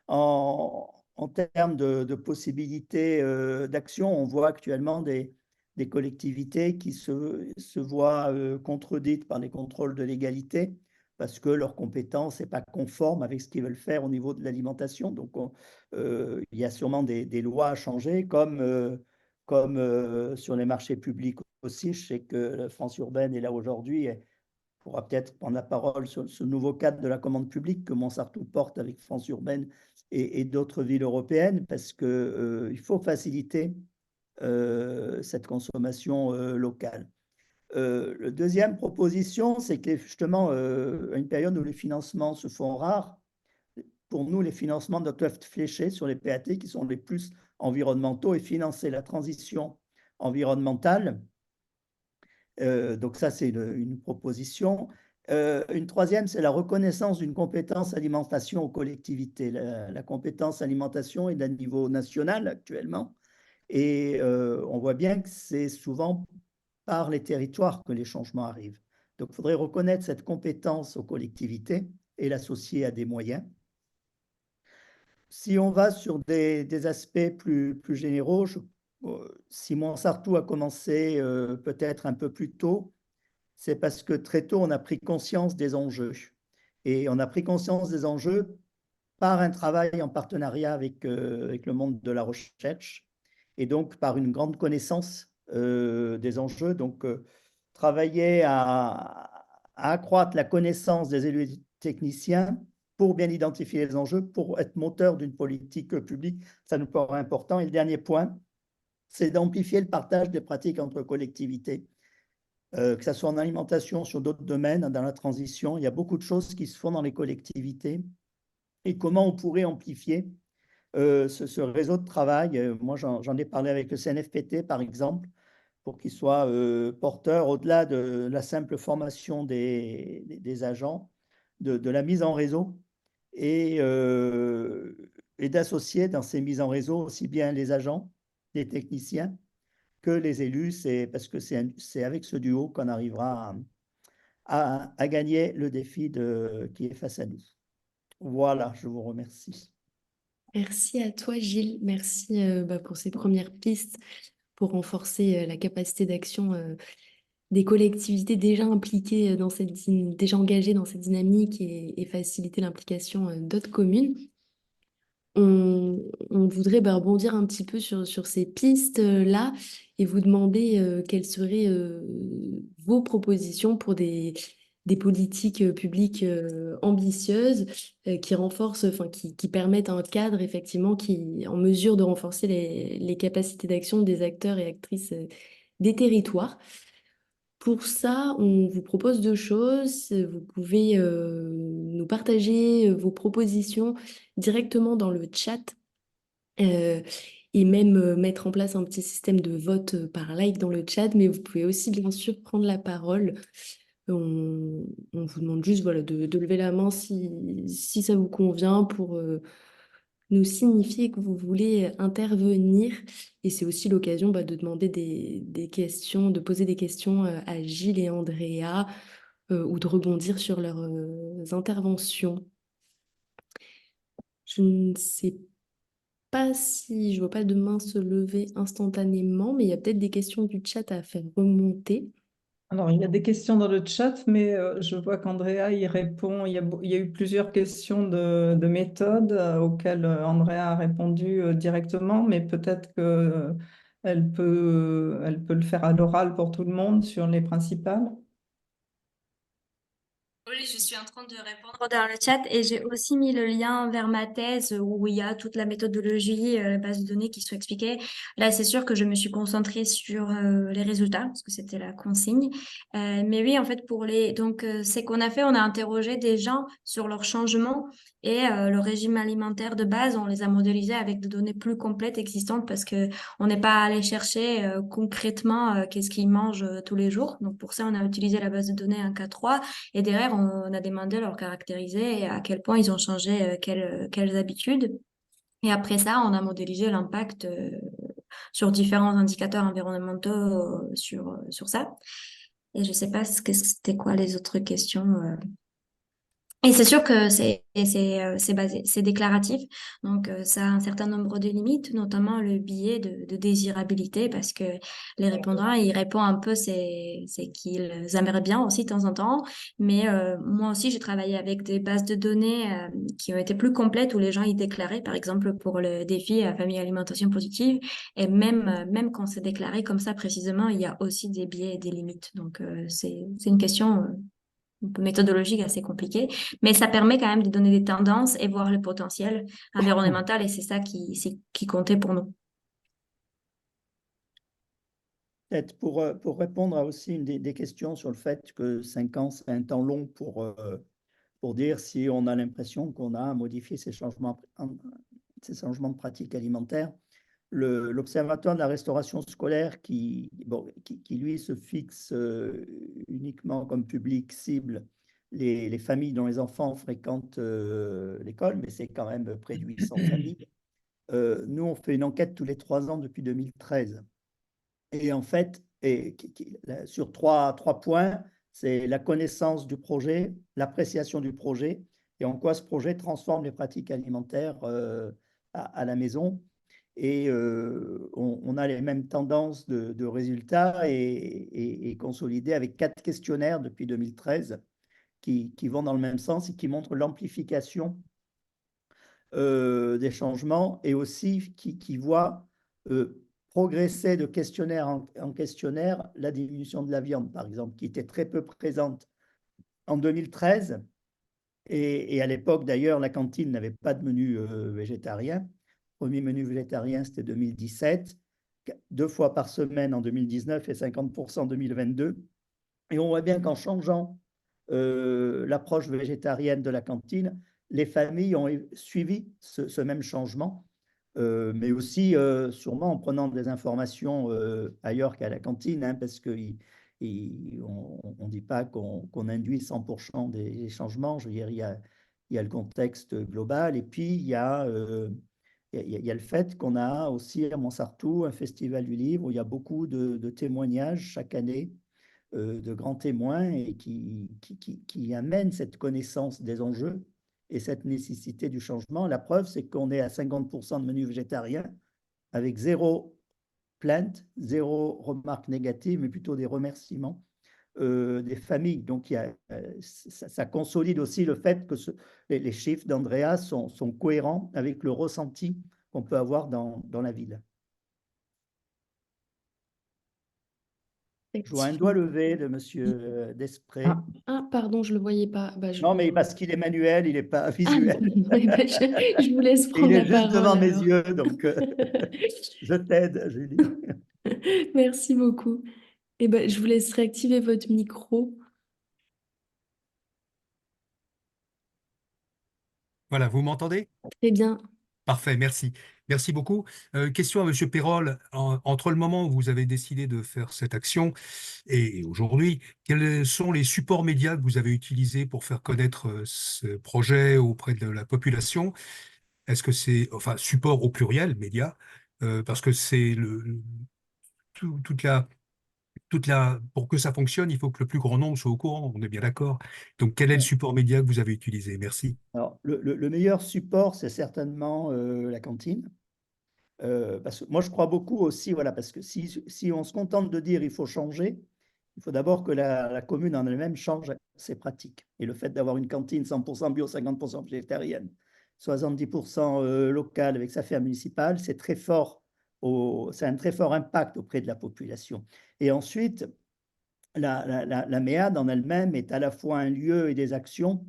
en termes de possibilités d'action. On voit actuellement des collectivités qui se voient contredites par les contrôles de légalité parce que leur compétence n'est pas conforme avec ce qu'ils veulent faire au niveau de l'alimentation. Donc, il y a sûrement des lois à changer, comme sur les marchés publics aussi. Je sais que la France urbaine est là aujourd'hui et pourra peut-être prendre la parole sur ce nouveau cadre de la commande publique que Montsartou porte avec France urbaine et d'autres villes européennes, parce qu'il faut faciliter cette consommation locale. La deuxième proposition, c'est que justement, à une période où les financements se font rares, pour nous, les financements doivent être fléchés sur les PAT qui sont les plus environnementaux et financer la transition environnementale. Donc ça, c'est une proposition. Une troisième, c'est la reconnaissance d'une compétence alimentation aux collectivités. La compétence alimentation est d'un niveau national actuellement. Et on voit bien que c'est souvent par les territoires que les changements arrivent. Donc, il faudrait reconnaître cette compétence aux collectivités et l'associer à des moyens. Si on va sur des aspects plus généraux, si Montsartou a commencé peut-être un peu plus tôt, c'est parce que très tôt, on a pris conscience des enjeux. Et on a pris conscience des enjeux par un travail en partenariat avec le monde de la recherche et donc par une grande connaissance des enjeux. Donc, travailler à accroître la connaissance des élus et techniciens pour bien identifier les enjeux, pour être moteur d'une politique publique, ça nous paraît important. Et le dernier point, c'est d'amplifier le partage des pratiques entre collectivités, que ce soit en alimentation, sur d'autres domaines, dans la transition. Il y a beaucoup de choses qui se font dans les collectivités. Et comment on pourrait amplifier ce réseau de travail. Moi, j'en ai parlé avec le CNFPT, par exemple, pour qu'il soit porteur, au-delà de la simple formation des agents, de la mise en réseau et d'associer dans ces mises en réseau aussi bien les agents, les techniciens que les élus. Parce que c'est avec ce duo qu'on arrivera à gagner le défi qui est face à nous. Voilà, je vous remercie. Merci à toi, Gilles. Merci pour ces premières pistes pour renforcer la capacité d'action des collectivités déjà impliquées dans déjà engagées dans cette dynamique et faciliter l'implication d'autres communes. On voudrait rebondir un petit peu sur ces pistes-là et vous demander quelles seraient vos propositions pour des politiques publiques ambitieuses qui renforcent, enfin qui permettent un cadre effectivement qui est en mesure de renforcer les capacités d'action des acteurs et actrices des territoires. Pour ça, on vous propose deux choses. Vous pouvez nous partager vos propositions directement dans le chat et même mettre en place un petit système de vote par like dans le chat, mais vous pouvez aussi bien sûr prendre la parole. On vous demande juste voilà, de lever la main si ça vous convient pour nous signifier que vous voulez intervenir. Et c'est aussi l'occasion de demander des questions, de poser des questions à Gilles et Andrea ou de rebondir sur leurs interventions. Je ne sais pas si je vois pas de main se lever instantanément, mais il y a peut-être des questions du chat à faire remonter. Alors, il y a des questions dans le chat, mais je vois qu'Andrea y répond. Il y a eu plusieurs questions de méthode auxquelles Andrea a répondu directement, mais peut-être que elle peut le faire à l'oral pour tout le monde sur les principales. Oui, je suis en train de répondre dans le chat et j'ai aussi mis le lien vers ma thèse où il y a toute la méthodologie, la base de données qui sont expliquées. Là, c'est sûr que je me suis concentrée sur les résultats parce que c'était la consigne. Mais oui, en fait, c'est qu'on a fait, on a interrogé des gens sur leurs changements et le régime alimentaire de base, on les a modélisés avec des données plus complètes existantes parce que on n'est pas allé chercher concrètement qu'est-ce qu'ils mangent tous les jours. Donc pour ça, on a utilisé la base de données 1K3. Et derrière, on a demandé à leur caractériser et à quel point ils ont changé quelles habitudes. Et après ça, on a modélisé l'impact sur différents indicateurs environnementaux sur ça. Et je sais pas c'était quoi les autres questions. Et c'est sûr que c'est déclaratif, donc ça a un certain nombre de limites, notamment le biais de désirabilité, parce que les répondants, ils répondent un peu, c'est qu'ils aimeraient bien aussi de temps en temps, mais moi aussi j'ai travaillé avec des bases de données qui ont été plus complètes où les gens y déclaraient, par exemple pour le défi à famille alimentation positive, et même quand c'est déclaré comme ça précisément, il y a aussi des biais et des limites, donc c'est une question un peu méthodologique assez compliquée, mais ça permet quand même de donner des tendances et voir le potentiel environnemental et c'est ça qui comptait pour nous. Peut-être pour répondre à aussi une des questions sur le fait que 5 ans, c'est un temps long pour dire si on a l'impression qu'on a modifié ces changements de pratiques alimentaires. L'Observatoire de la restauration scolaire qui lui se fixe uniquement comme public cible les familles dont les enfants fréquentent l'école, mais c'est quand même près de 800 familles. Nous, on fait une enquête tous les 3 ans depuis 2013. Et en fait, sur trois points, c'est la connaissance du projet, l'appréciation du projet et en quoi ce projet transforme les pratiques alimentaires à la maison. Et on a les mêmes tendances de résultats et consolidées avec 4 questionnaires depuis 2013 qui vont dans le même sens et qui montrent l'amplification des changements et aussi qui voient progresser de questionnaire en questionnaire la diminution de la viande, par exemple, qui était très peu présente en 2013. Et à l'époque, d'ailleurs, la cantine n'avait pas de menu végétarien. Le premier menu végétarien, c'était 2017, 2 fois par semaine en 2019 et 50% en 2022. Et on voit bien qu'en changeant l'approche végétarienne de la cantine, les familles ont suivi ce même changement, mais aussi sûrement en prenant des informations ailleurs qu'à la cantine, hein, parce qu'on ne dit pas qu'on induit 100% des changements. Je veux dire, il y a le contexte global, et puis il y a le fait qu'on a aussi à Montsartou un festival du livre où il y a beaucoup de témoignages chaque année de grands témoins et qui amènent cette connaissance des enjeux et cette nécessité du changement. La preuve, c'est qu'on est à 50% de menus végétariens avec 0 plainte, 0 remarque négative, mais plutôt des remerciements des familles. Donc, ça consolide aussi le fait que les chiffres d'Andrea sont cohérents avec le ressenti qu'on peut avoir dans la ville. Je vois un doigt levé de Monsieur Desprez. Ah, pardon, je le voyais pas. Bah, Non, mais parce qu'il est manuel, il n'est pas Ah, visuel. ouais, bah, je vous laisse Et prendre il la est juste parole devant mes alors. yeux, donc je t'aide, Julie. Merci beaucoup. Et ben, je vous laisse réactiver votre micro. Voilà, vous m'entendez? Très bien. Parfait, merci. Merci beaucoup. Question à Monsieur Pérol. Entre le moment où vous avez décidé de faire cette action et aujourd'hui, quels sont les supports médias que vous avez utilisés pour faire connaître ce projet auprès de la population? Est-ce que c'est, enfin, support au pluriel, médias, parce que c'est pour que ça fonctionne, il faut que le plus grand nombre soit au courant, on est bien d'accord. Donc, quel est le support média que vous avez utilisé? Merci. Alors, le meilleur support, c'est certainement la cantine. Parce que moi, je crois beaucoup aussi, voilà, parce que si on se contente de dire il faut changer, il faut d'abord que la commune en elle-même change ses pratiques. Et le fait d'avoir une cantine 100% bio, 50% végétarienne, 70% locale avec sa ferme municipale, c'est très fort, c'est un très fort impact auprès de la population. Et ensuite, la MEAD en elle-même est à la fois un lieu et des actions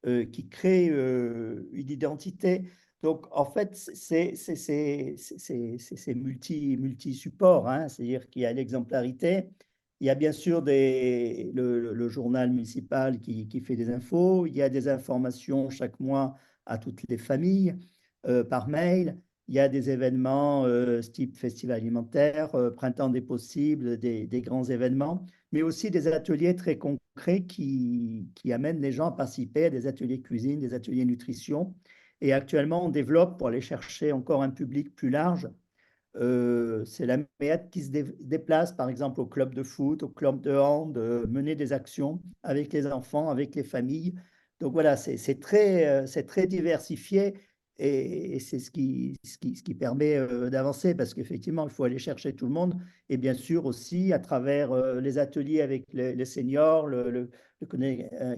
qui créent une identité. Donc, en fait, c'est multi-support, hein. C'est-à-dire qu'il y a l'exemplarité, il y a bien sûr le journal municipal qui fait des infos, il y a des informations chaque mois à toutes les familles par mail, il y a des événements type festival alimentaire, printemps des possibles, des grands événements, mais aussi des ateliers très concrets qui amènent les gens à participer à des ateliers cuisine, des ateliers nutrition. Et actuellement, on développe pour aller chercher encore un public plus large. C'est la MEAD qui se déplace, par exemple, au club de foot, au club de hand, mener des actions avec les enfants, avec les familles. Donc voilà, c'est très diversifié et c'est ce qui permet d'avancer parce qu'effectivement, il faut aller chercher tout le monde et bien sûr aussi à travers les ateliers avec les seniors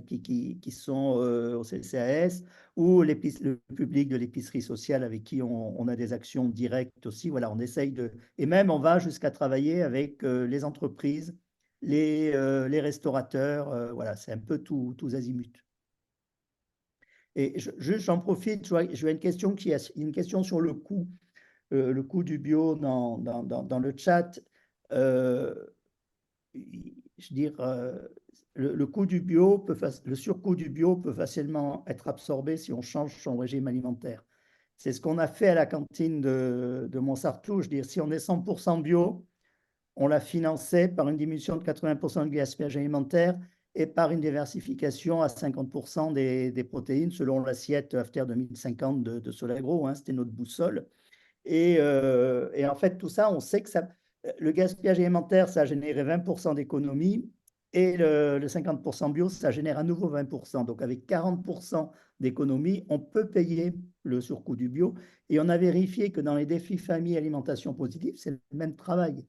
qui sont au CCAS ou le public de l'épicerie sociale avec qui on a des actions directes aussi. Voilà, on essaye et même on va jusqu'à travailler avec les entreprises, les restaurateurs. Voilà, c'est un peu tous azimuts. Et juste, j'en profite, je vois une question une question sur le coût du bio dans le chat. Je veux dire, le coût du bio le surcoût du bio peut facilement être absorbé si on change son régime alimentaire. C'est ce qu'on a fait à la cantine de Montsartou. Je veux dire, si on est 100% bio, on l'a financé par une diminution de 80% du gaspillage alimentaire et par une diversification à 50% des protéines selon l'assiette After 2050 de Solagro, hein, c'était notre boussole. Et en fait, tout ça, on sait que le gaspillage alimentaire, ça a généré 20% d'économie et le 50% bio, ça génère à nouveau 20%. Donc, avec 40% d'économie, on peut payer le surcoût du bio. Et on a vérifié que dans les défis famille alimentation positive, c'est le même travail.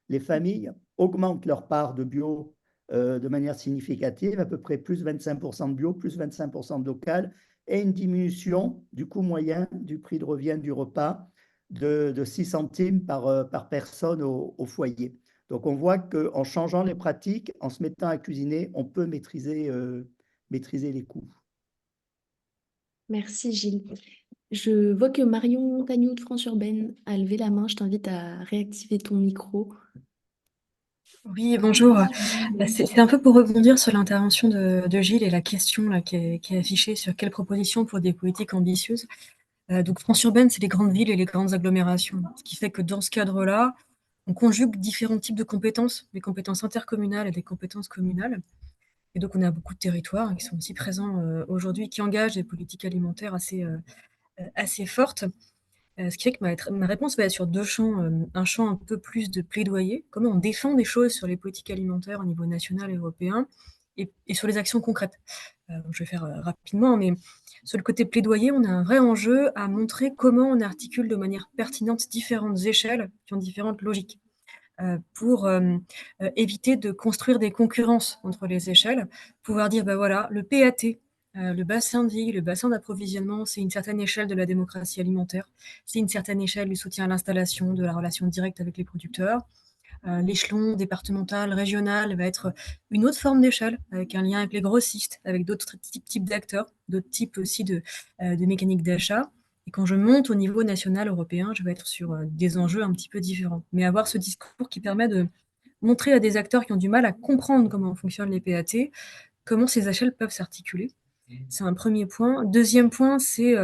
Les familles augmentent leur part de bio de manière significative, à peu près plus 25% de bio, plus 25% de local, et une diminution du coût moyen du prix de revient du repas de 6 centimes par personne au foyer. Donc on voit qu'en changeant les pratiques, en se mettant à cuisiner, on peut maîtriser les coûts. Merci Gilles. Je vois que Marion Tagnou de France Urbaine a levé la main. Je t'invite à réactiver ton micro. Oui, bonjour. C'est un peu pour rebondir sur l'intervention de Gilles et la question là, qui est affichée sur quelles propositions pour des politiques ambitieuses. Donc France urbaine, c'est les grandes villes et les grandes agglomérations. Ce qui fait que dans ce cadre-là, on conjugue différents types de compétences, des compétences intercommunales et des compétences communales. Et donc on a beaucoup de territoires qui sont aussi présents aujourd'hui, qui engagent des politiques alimentaires assez fortes. Ce qui fait que ma réponse va être sur deux champs. Un champ un peu plus de plaidoyer, comment on défend des choses sur les politiques alimentaires au niveau national et européen, et sur les actions concrètes. Je vais faire rapidement, mais sur le côté plaidoyer, on a un vrai enjeu à montrer comment on articule de manière pertinente différentes échelles qui ont différentes logiques. Pour éviter de construire des concurrences entre les échelles, pouvoir dire, bah voilà, le PAT, le bassin de vie, le bassin d'approvisionnement, c'est une certaine échelle de la démocratie alimentaire, c'est une certaine échelle du soutien à l'installation, de la relation directe avec les producteurs. L'échelon départemental, régional va être une autre forme d'échelle, avec un lien avec les grossistes, avec d'autres types d'acteurs, d'autres types aussi de mécaniques d'achat. Et quand je monte au niveau national européen, je vais être sur des enjeux un petit peu différents. Mais avoir ce discours qui permet de montrer à des acteurs qui ont du mal à comprendre comment fonctionnent les PAT, comment ces échelles peuvent s'articuler. C'est un premier point. Deuxième point, c'est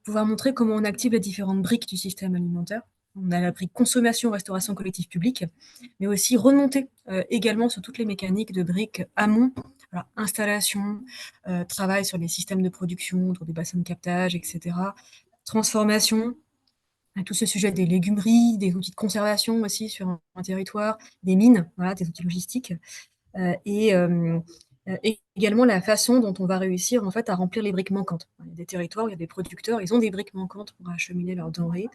pouvoir montrer comment on active les différentes briques du système alimentaire. On a la brique consommation, restauration collective publique, mais aussi remonter également sur toutes les mécaniques de briques amont, alors, installation, travail sur les systèmes de production, autour des bassins de captage, etc. Transformation, tout ce sujet des légumeries, des outils de conservation aussi sur un territoire, des mines, voilà, des outils logistiques, et également la façon dont on va réussir en fait à remplir les briques manquantes. Il y a des territoires où il y a des producteurs, ils ont des briques manquantes pour acheminer leurs denrées,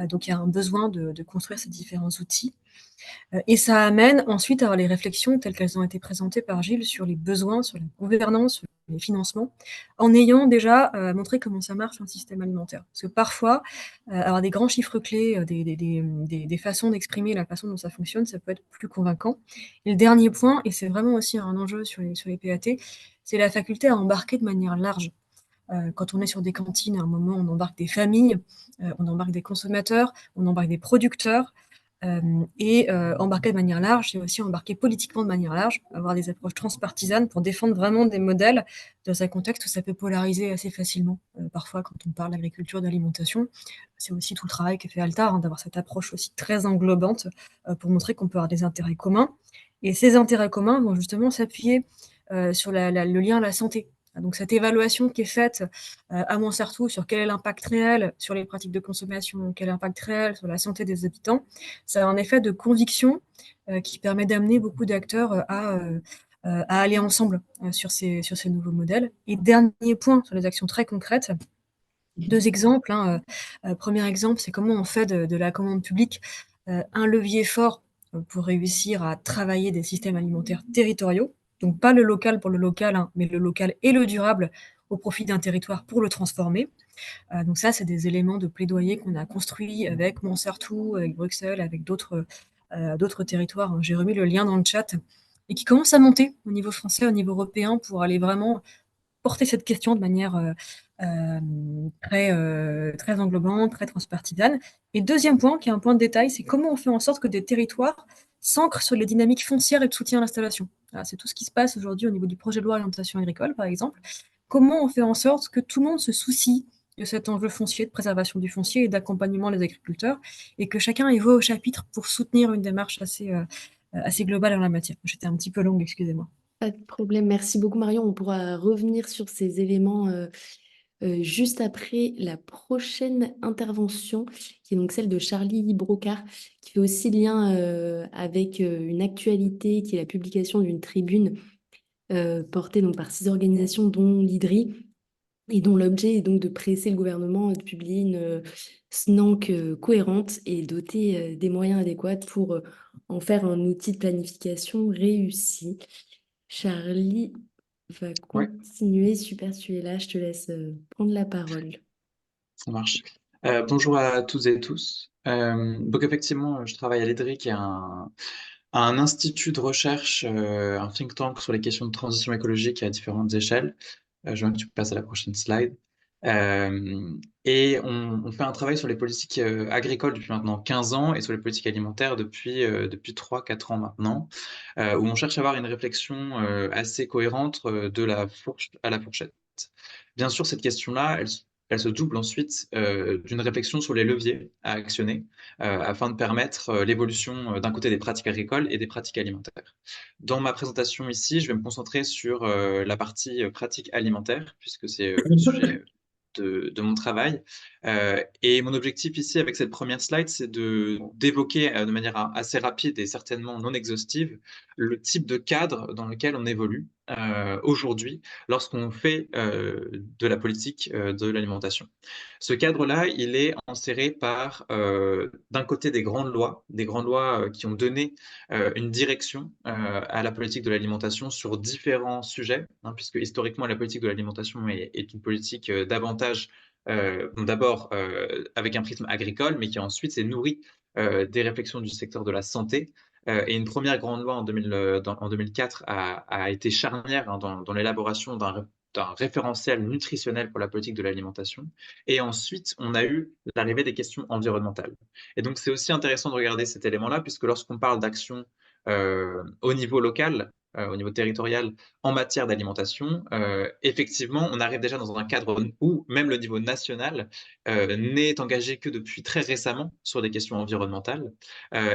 donc il y a un besoin de construire ces différents outils. Et ça amène ensuite à avoir les réflexions telles qu'elles ont été présentées par Gilles sur les besoins, sur la gouvernance, sur les financements, en ayant déjà montré comment ça marche un système alimentaire. Parce que parfois, avoir des grands chiffres clés, des façons d'exprimer la façon dont ça fonctionne, ça peut être plus convaincant. Et le dernier point, et c'est vraiment aussi un enjeu sur les PAT, c'est la faculté à embarquer de manière large. Quand on est sur des cantines, à un moment, on embarque des familles, on embarque des consommateurs, on embarque des producteurs, embarquer de manière large, c'est aussi embarquer politiquement de manière large, avoir des approches transpartisanes pour défendre vraiment des modèles dans un contexte où ça peut polariser assez facilement. Parfois, quand on parle d'agriculture, d'alimentation, c'est aussi tout le travail que fait Altar, d'avoir cette approche aussi très englobante pour montrer qu'on peut avoir des intérêts communs. Et ces intérêts communs vont justement s'appuyer sur le lien à la santé. Donc cette évaluation qui est faite à Montsartou sur quel est l'impact réel sur les pratiques de consommation, quel est l'impact réel sur la santé des habitants, ça a un effet de conviction qui permet d'amener beaucoup d'acteurs à aller ensemble sur ces nouveaux modèles. Et dernier point sur les actions très concrètes, deux exemples. Premier exemple, c'est comment on fait de la commande publique un levier fort pour réussir à travailler des systèmes alimentaires territoriaux. Donc pas le local pour le local, mais le local et le durable au profit d'un territoire pour le transformer. Donc ça, c'est des éléments de plaidoyer qu'on a construits avec Montsartou, avec Bruxelles, avec d'autres territoires. J'ai remis le lien dans le chat et qui commencent à monter au niveau français, au niveau européen pour aller vraiment porter cette question de manière très englobante, très transpartisane. Et deuxième point, qui est un point de détail, c'est comment on fait en sorte que des territoires s'ancrent sur les dynamiques foncières et de soutien à l'installation. C'est tout ce qui se passe aujourd'hui au niveau du projet de loi orientation agricole, par exemple. Comment on fait en sorte que tout le monde se soucie de cet enjeu foncier, de préservation du foncier et d'accompagnement des agriculteurs, et que chacun y voit au chapitre pour soutenir une démarche assez globale en la matière. J'étais un petit peu longue, excusez-moi. Pas de problème. Merci beaucoup, Marion. On pourra revenir sur ces éléments juste après la prochaine intervention, qui est donc celle de Charlie Brocard, qui fait aussi lien avec une actualité, qui est la publication d'une tribune portée donc par 6 organisations, dont l'IDRI, et dont l'objet est donc de presser le gouvernement de publier une SNANC cohérente et dotée des moyens adéquats pour en faire un outil de planification réussi. Charlie va Ouais, continuer. Super, tu es là, je te laisse prendre la parole. ça marche. Bonjour à toutes et tous. Donc effectivement, je travaille à l'EDRI, qui est un institut de recherche, un think tank sur les questions de transition écologique à différentes échelles. Je veux que tu passes à la prochaine slide. Et on fait un travail sur les politiques agricoles depuis maintenant 15 ans et sur les politiques alimentaires depuis 3-4 ans maintenant, où on cherche à avoir une réflexion assez cohérente de la fourche à la fourchette. Bien sûr, cette question-là, elle se double ensuite d'une réflexion sur les leviers à actionner afin de permettre l'évolution d'un côté des pratiques agricoles et des pratiques alimentaires. Dans ma présentation ici, je vais me concentrer sur la partie pratique alimentaire, puisque c'est le sujet de mon travail. Et mon objectif ici, avec cette première slide, c'est d'évoquer de manière assez rapide et certainement non exhaustive le type de cadre dans lequel on évolue aujourd'hui lorsqu'on fait de la politique de l'alimentation. Ce cadre-là, il est enserré par, d'un côté, des grandes lois qui ont donné une direction à la politique de l'alimentation sur différents sujets, hein, puisque historiquement, la politique de l'alimentation est une politique davantage, d'abord avec un prisme agricole, mais qui ensuite s'est nourrie des réflexions du secteur de la santé. Et une première grande loi en 2004 a été charnière, hein, dans l'élaboration d'un référentiel nutritionnel pour la politique de l'alimentation. Et ensuite, on a eu l'arrivée des questions environnementales. Et donc, c'est aussi intéressant de regarder cet élément-là, puisque lorsqu'on parle d'action au niveau local, au niveau territorial, en matière d'alimentation, effectivement, on arrive déjà dans un cadre où même le niveau national n'est engagé que depuis très récemment sur des questions environnementales.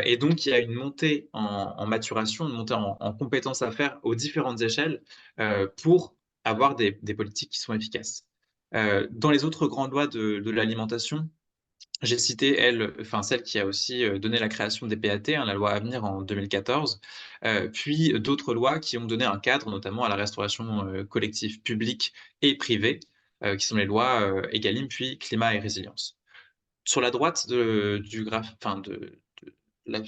Et donc, il y a une montée en maturation, une montée en compétences à faire aux différentes échelles pour avoir des politiques qui sont efficaces. Dans les autres grandes lois de l'alimentation, j'ai cité celle qui a aussi donné la création des PAT, hein, la loi Avenir en 2014, puis d'autres lois qui ont donné un cadre, notamment à la restauration collective publique et privée, qui sont les lois Egalim, puis Climat et Résilience. Sur la droite du graphe, de la,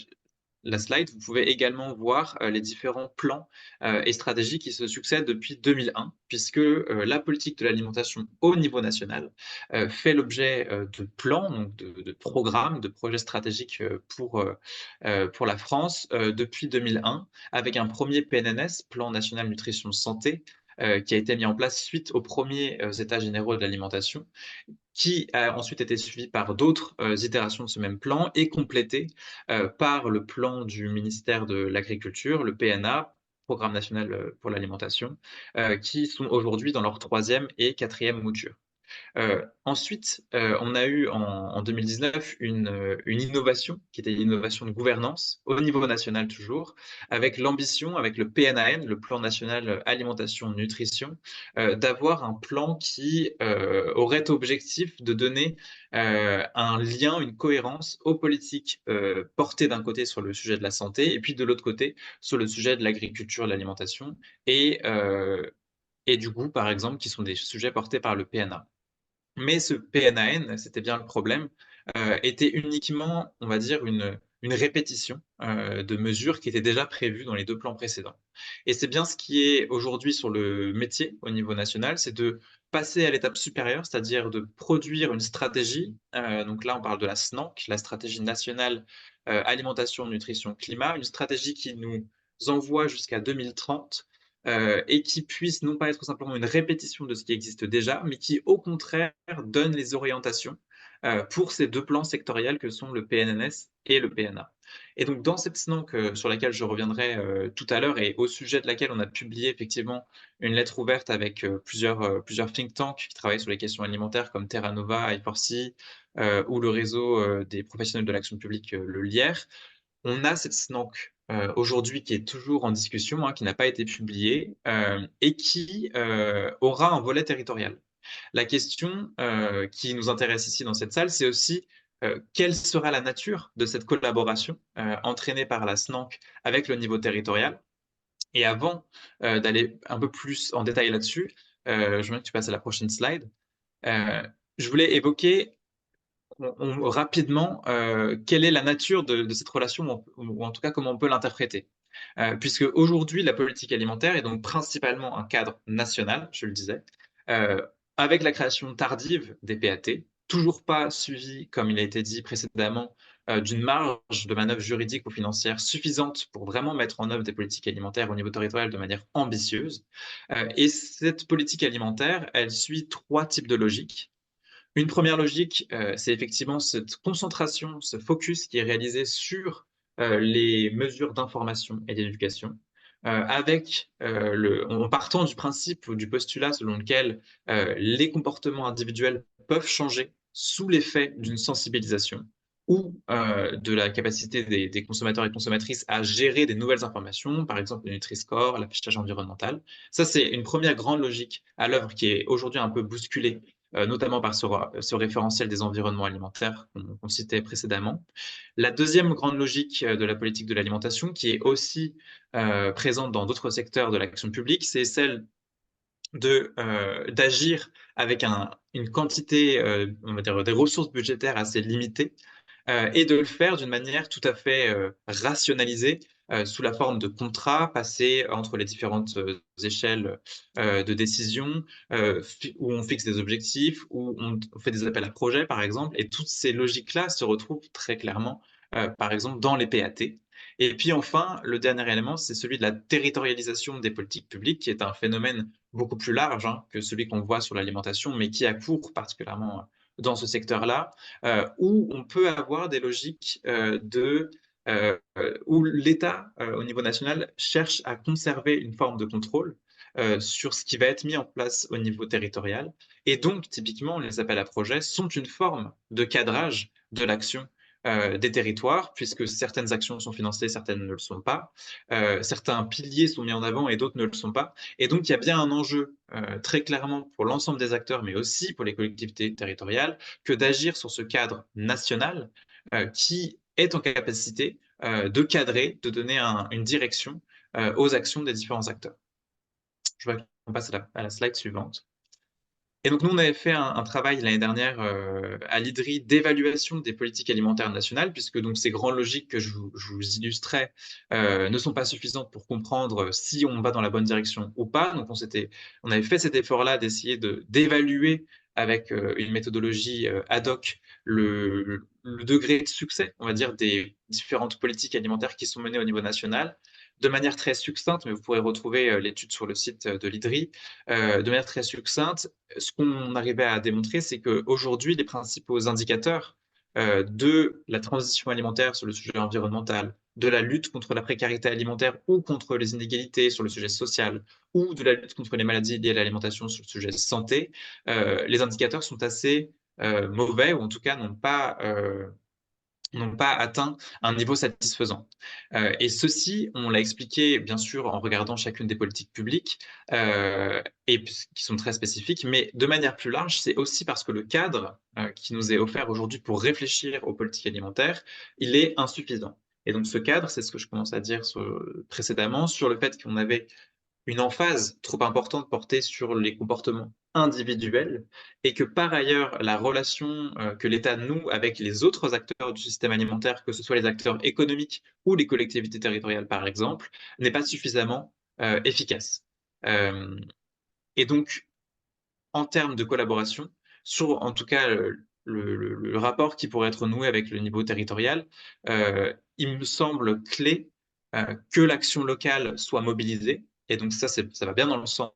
la slide, vous pouvez également voir les différents plans et stratégies qui se succèdent depuis 2001, puisque la politique de l'alimentation au niveau national fait l'objet de plans, donc de programmes, de projets stratégiques pour la France depuis 2001, avec un premier PNNS, Plan National Nutrition Santé, qui a été mis en place suite aux premiers États généraux de l'alimentation, qui a ensuite été suivi par d'autres itérations de ce même plan et complété par le plan du ministère de l'Agriculture, le PNA, Programme national pour l'alimentation, qui sont aujourd'hui dans leur 3e et 4e mouture. Ensuite, on a eu en 2019 une innovation qui était l'innovation de gouvernance au niveau national toujours, avec l'ambition, avec le PNAN, le Plan national alimentation nutrition, d'avoir un plan qui aurait objectif de donner un lien, une cohérence aux politiques portées d'un côté sur le sujet de la santé et puis de l'autre côté sur le sujet de l'agriculture, de l'alimentation et du goût, par exemple, qui sont des sujets portés par le PNA. Mais ce PNAN, c'était bien le problème, était uniquement, on va dire, une répétition de mesures qui étaient déjà prévues dans les 2 plans précédents. Et c'est bien ce qui est aujourd'hui sur le métier au niveau national, c'est de passer à l'étape supérieure, c'est-à-dire de produire une stratégie. Donc là, on parle de la SNANC, la stratégie nationale alimentation, nutrition, climat, une stratégie qui nous envoie jusqu'à 2030 et qui puisse non pas être simplement une répétition de ce qui existe déjà, mais qui au contraire donne les orientations pour ces 2 plans sectoriels que sont le PNNS et le PNA. Et donc dans cette SNANC sur laquelle je reviendrai tout à l'heure et au sujet de laquelle on a publié effectivement une lettre ouverte avec plusieurs think tanks qui travaillent sur les questions alimentaires comme Terra Nova, I4C ou le réseau des professionnels de l'action publique, le LIER, on a cette SNANC aujourd'hui qui est toujours en discussion, hein, qui n'a pas été publiée et qui aura un volet territorial. La question qui nous intéresse ici dans cette salle, c'est aussi quelle sera la nature de cette collaboration entraînée par la SNANC avec le niveau territorial. Et avant d'aller un peu plus en détail là-dessus, je veux que tu passes à la prochaine slide. Je voulais évoquer rapidement quelle est la nature de cette relation, ou en tout cas comment on peut l'interpréter. Puisque aujourd'hui, la politique alimentaire est donc principalement un cadre national, je le disais, avec la création tardive des PAT, toujours pas suivi, comme il a été dit précédemment, d'une marge de manœuvre juridique ou financière suffisante pour vraiment mettre en œuvre des politiques alimentaires au niveau territorial de manière ambitieuse. Et cette politique alimentaire, elle suit 3 types de logiques. Une première logique, c'est effectivement cette concentration, ce focus qui est réalisé sur les mesures d'information et d'éducation, en partant du principe ou du postulat selon lequel les comportements individuels peuvent changer sous l'effet d'une sensibilisation ou de la capacité des consommateurs et consommatrices à gérer des nouvelles informations, par exemple le Nutri-Score, l'affichage environnemental. Ça, c'est une première grande logique à l'œuvre qui est aujourd'hui un peu bousculée, notamment par ce référentiel des environnements alimentaires qu'on citait précédemment. La deuxième grande logique de la politique de l'alimentation, qui est aussi présente dans d'autres secteurs de l'action publique, c'est celle d'agir avec une quantité, on va dire, des ressources budgétaires assez limitées, et de le faire d'une manière tout à fait rationalisée, sous la forme de contrats passés entre les différentes échelles de décision, où on fixe des objectifs, où on fait des appels à projets, par exemple, et toutes ces logiques-là se retrouvent très clairement, par exemple, dans les PAT. Et puis enfin, le dernier élément, c'est celui de la territorialisation des politiques publiques, qui est un phénomène beaucoup plus large que celui qu'on voit sur l'alimentation, mais qui a cours particulièrement dans ce secteur-là, où on peut avoir des logiques où l'État, au niveau national, cherche à conserver une forme de contrôle sur ce qui va être mis en place au niveau territorial. Et donc, typiquement, les appels à projets sont une forme de cadrage de l'action des territoires, puisque certaines actions sont financées, certaines ne le sont pas. Certains piliers sont mis en avant et d'autres ne le sont pas. Et donc, il y a bien un enjeu très clairement pour l'ensemble des acteurs, mais aussi pour les collectivités territoriales, que d'agir sur ce cadre national qui est en capacité de cadrer, de donner une direction aux actions des différents acteurs. Je vois qu'on passe à la slide suivante. Et donc, nous, on avait fait un travail l'année dernière à l'IDRI d'évaluation des politiques alimentaires nationales, puisque donc, ces grandes logiques que je vous illustrais ne sont pas suffisantes pour comprendre si on va dans la bonne direction ou pas. Donc, on avait fait cet effort-là d'essayer d'évaluer avec une méthodologie ad hoc le degré de succès, on va dire, des différentes politiques alimentaires qui sont menées au niveau national, de manière très succincte, mais vous pourrez retrouver l'étude sur le site de l'IDRI, de manière très succincte. Ce qu'on arrivait à démontrer, c'est qu'aujourd'hui, les principaux indicateurs de la transition alimentaire sur le sujet environnemental, de la lutte contre la précarité alimentaire ou contre les inégalités sur le sujet social, ou de la lutte contre les maladies liées à l'alimentation sur le sujet santé, les indicateurs sont assez mauvais, ou en tout cas n'ont pas atteint un niveau satisfaisant. Et ceci, on l'a expliqué bien sûr en regardant chacune des politiques publiques, et qui sont très spécifiques, mais de manière plus large, c'est aussi parce que le cadre qui nous est offert aujourd'hui pour réfléchir aux politiques alimentaires, il est insuffisant. Et donc ce cadre, c'est ce que je commence à dire précédemment, sur le fait qu'on avait une emphase trop importante portée sur les comportements individuels, et que par ailleurs, la relation que l'État noue avec les autres acteurs du système alimentaire, que ce soit les acteurs économiques ou les collectivités territoriales par exemple, n'est pas suffisamment efficace. Et donc, en termes de collaboration, sur en tout cas le rapport qui pourrait être noué avec le niveau territorial, il me semble clé que l'action locale soit mobilisée. Et donc ça va bien dans le sens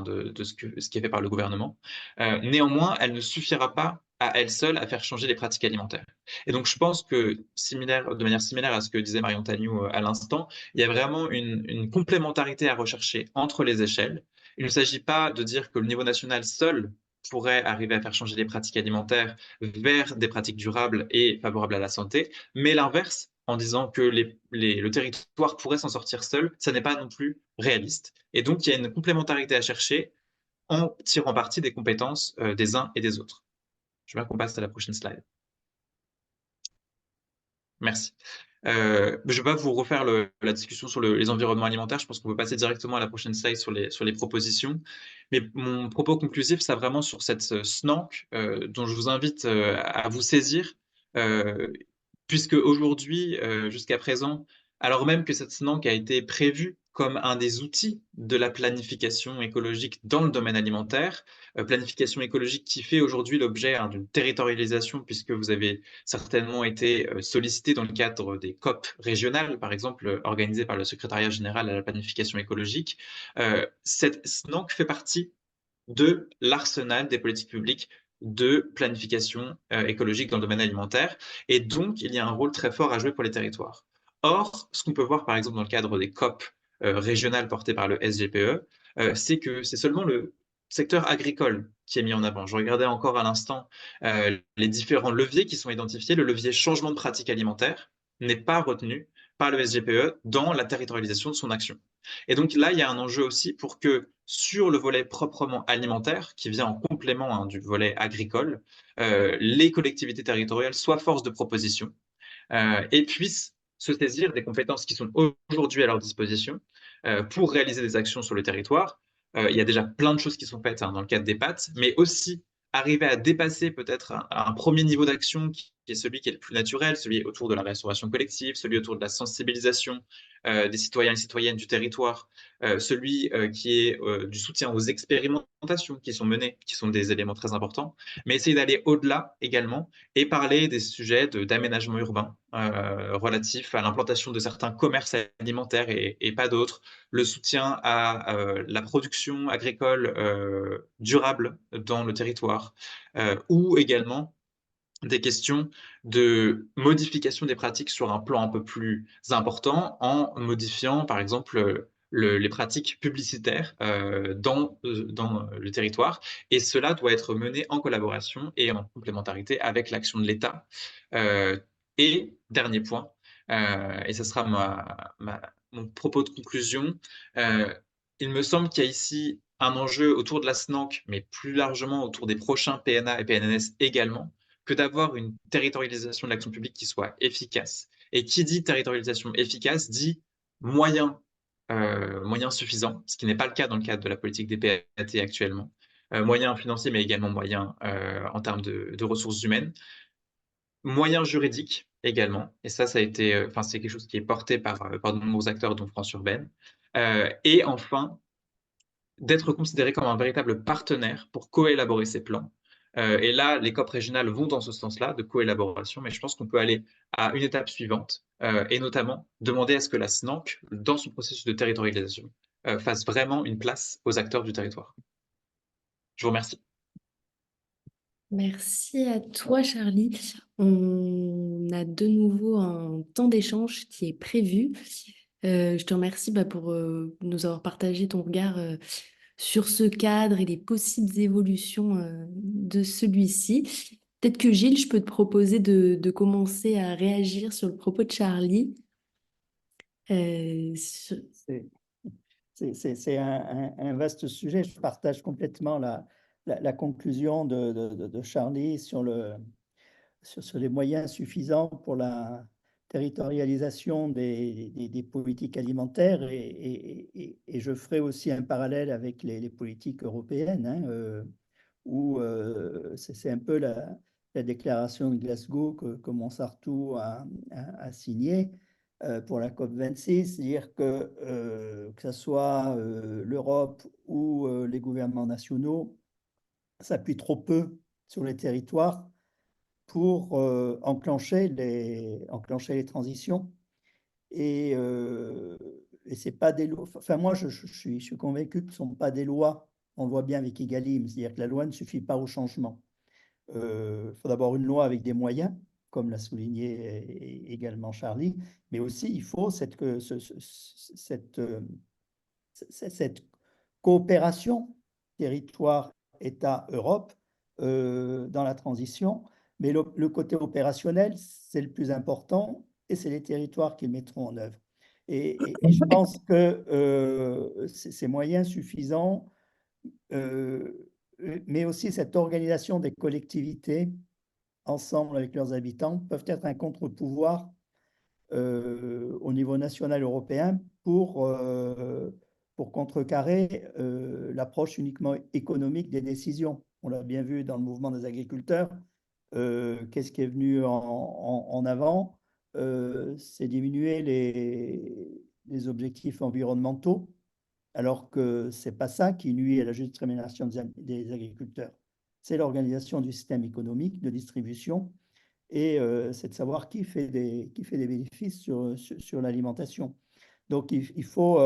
de ce qui est fait par le gouvernement. Néanmoins, elle ne suffira pas à elle seule à faire changer les pratiques alimentaires. Et donc je pense que, de manière similaire à ce que disait Marion Tagnou à l'instant, il y a vraiment une complémentarité à rechercher entre les échelles. Il ne s'agit pas de dire que le niveau national seul pourrait arriver à faire changer les pratiques alimentaires vers des pratiques durables et favorables à la santé, mais l'inverse, en disant que le territoire pourrait s'en sortir seul, ça n'est pas non plus réaliste. Et donc, il y a une complémentarité à chercher en tirant parti des compétences des uns et des autres. Je veux qu'on passe à la prochaine slide. Merci. Je ne vais pas vous refaire la discussion sur les environnements alimentaires. Je pense qu'on peut passer directement à la prochaine slide sur les propositions. Mais mon propos conclusif, c'est vraiment sur cette SNANC dont je vous invite à vous saisir, euh, puisque aujourd'hui, jusqu'à présent, alors même que cette SNANC a été prévue comme un des outils de la planification écologique dans le domaine alimentaire, planification écologique qui fait aujourd'hui l'objet d'une territorialisation, puisque vous avez certainement été sollicité dans le cadre des COP régionales, par exemple, organisées par le Secrétariat général à la planification écologique. Cette SNANC fait partie de l'arsenal des politiques publiques de planification écologique dans le domaine alimentaire. Et donc, il y a un rôle très fort à jouer pour les territoires. Or, ce qu'on peut voir, par exemple, dans le cadre des COP régionales portées par le SGPE, c'est que c'est seulement le secteur agricole qui est mis en avant. Je regardais encore à l'instant les différents leviers qui sont identifiés. Le levier changement de pratique alimentaire n'est pas retenu par le SGPE dans la territorialisation de son action. Et donc là, il y a un enjeu aussi pour que sur le volet proprement alimentaire, qui vient en complément du volet agricole, les collectivités territoriales soient force de proposition et puissent se saisir des compétences qui sont aujourd'hui à leur disposition pour réaliser des actions sur le territoire. Il y a déjà plein de choses qui sont faites dans le cadre des PAT, mais aussi arriver à dépasser peut-être un premier niveau d'action qui est celui qui est le plus naturel, celui autour de la restauration collective, celui autour de la sensibilisation des citoyens et citoyennes du territoire, celui qui est du soutien aux expérimentations qui sont menées, qui sont des éléments très importants, mais essayer d'aller au-delà également et parler des sujets d'aménagement urbain relatifs à l'implantation de certains commerces alimentaires et pas d'autres, le soutien à la production agricole durable dans le territoire, ou également des questions de modification des pratiques sur un plan un peu plus important en modifiant, par exemple, les pratiques publicitaires dans le territoire. Et cela doit être mené en collaboration et en complémentarité avec l'action de l'État. Et dernier point, et ce sera mon propos de conclusion, il me semble qu'il y a ici un enjeu autour de la SNANC, mais plus largement autour des prochains PNA et PNNS également, que d'avoir une territorialisation de l'action publique qui soit efficace. Et qui dit territorialisation efficace dit moyens suffisants, ce qui n'est pas le cas dans le cadre de la politique des PAT actuellement. Moyens financiers, mais également moyens en termes de ressources humaines. Moyens juridiques également, et ça a été, c'est quelque chose qui est porté par de nombreux acteurs, dont France Urbaine. Et enfin, d'être considéré comme un véritable partenaire pour coélaborer ces plans. Et là, les COP régionales vont dans ce sens-là, de coélaboration, mais je pense qu'on peut aller à une étape suivante, et notamment demander à ce que la SNANC, dans son processus de territorialisation, fasse vraiment une place aux acteurs du territoire. Je vous remercie. Merci à toi, Charlie. On a de nouveau un temps d'échange qui est prévu. Je te remercie pour nous avoir partagé ton regard sur ce cadre et les possibles évolutions de celui-ci. Peut-être que Gilles, je peux te proposer de commencer à réagir sur le propos de Charlie. C'est un vaste sujet. Je partage complètement la conclusion de Charlie sur les moyens suffisants pour la territorialisation des politiques alimentaires et je ferai aussi un parallèle avec les politiques européennes, hein, où c'est un peu la déclaration de Glasgow que Montsartou a signée pour la COP26, c'est-à-dire que ce soit l'Europe ou les gouvernements nationaux s'appuient trop peu sur les territoires pour enclencher les transitions. Et c'est pas des lois. Enfin, moi, je suis convaincu que ce ne sont pas des lois. On le voit bien avec Egalim, c'est-à-dire que la loi ne suffit pas au changement. Il faut d'abord une loi avec des moyens, comme l'a souligné également Charlie, mais aussi il faut cette coopération territoire, État, Europe dans la transition. Mais le côté opérationnel, c'est le plus important et c'est les territoires qui le mettront en œuvre. Et je pense que ces moyens suffisants, mais aussi cette organisation des collectivités ensemble avec leurs habitants peuvent être un contre-pouvoir au niveau national européen pour contrecarrer l'approche uniquement économique des décisions. On l'a bien vu dans le mouvement des agriculteurs. Qu'est-ce qui est venu en avant? C'est diminuer les objectifs environnementaux, alors que ce n'est pas ça qui nuit à la juste rémunération des agriculteurs. C'est l'organisation du système économique de distribution et c'est de savoir qui fait des bénéfices sur l'alimentation. Donc, il faut,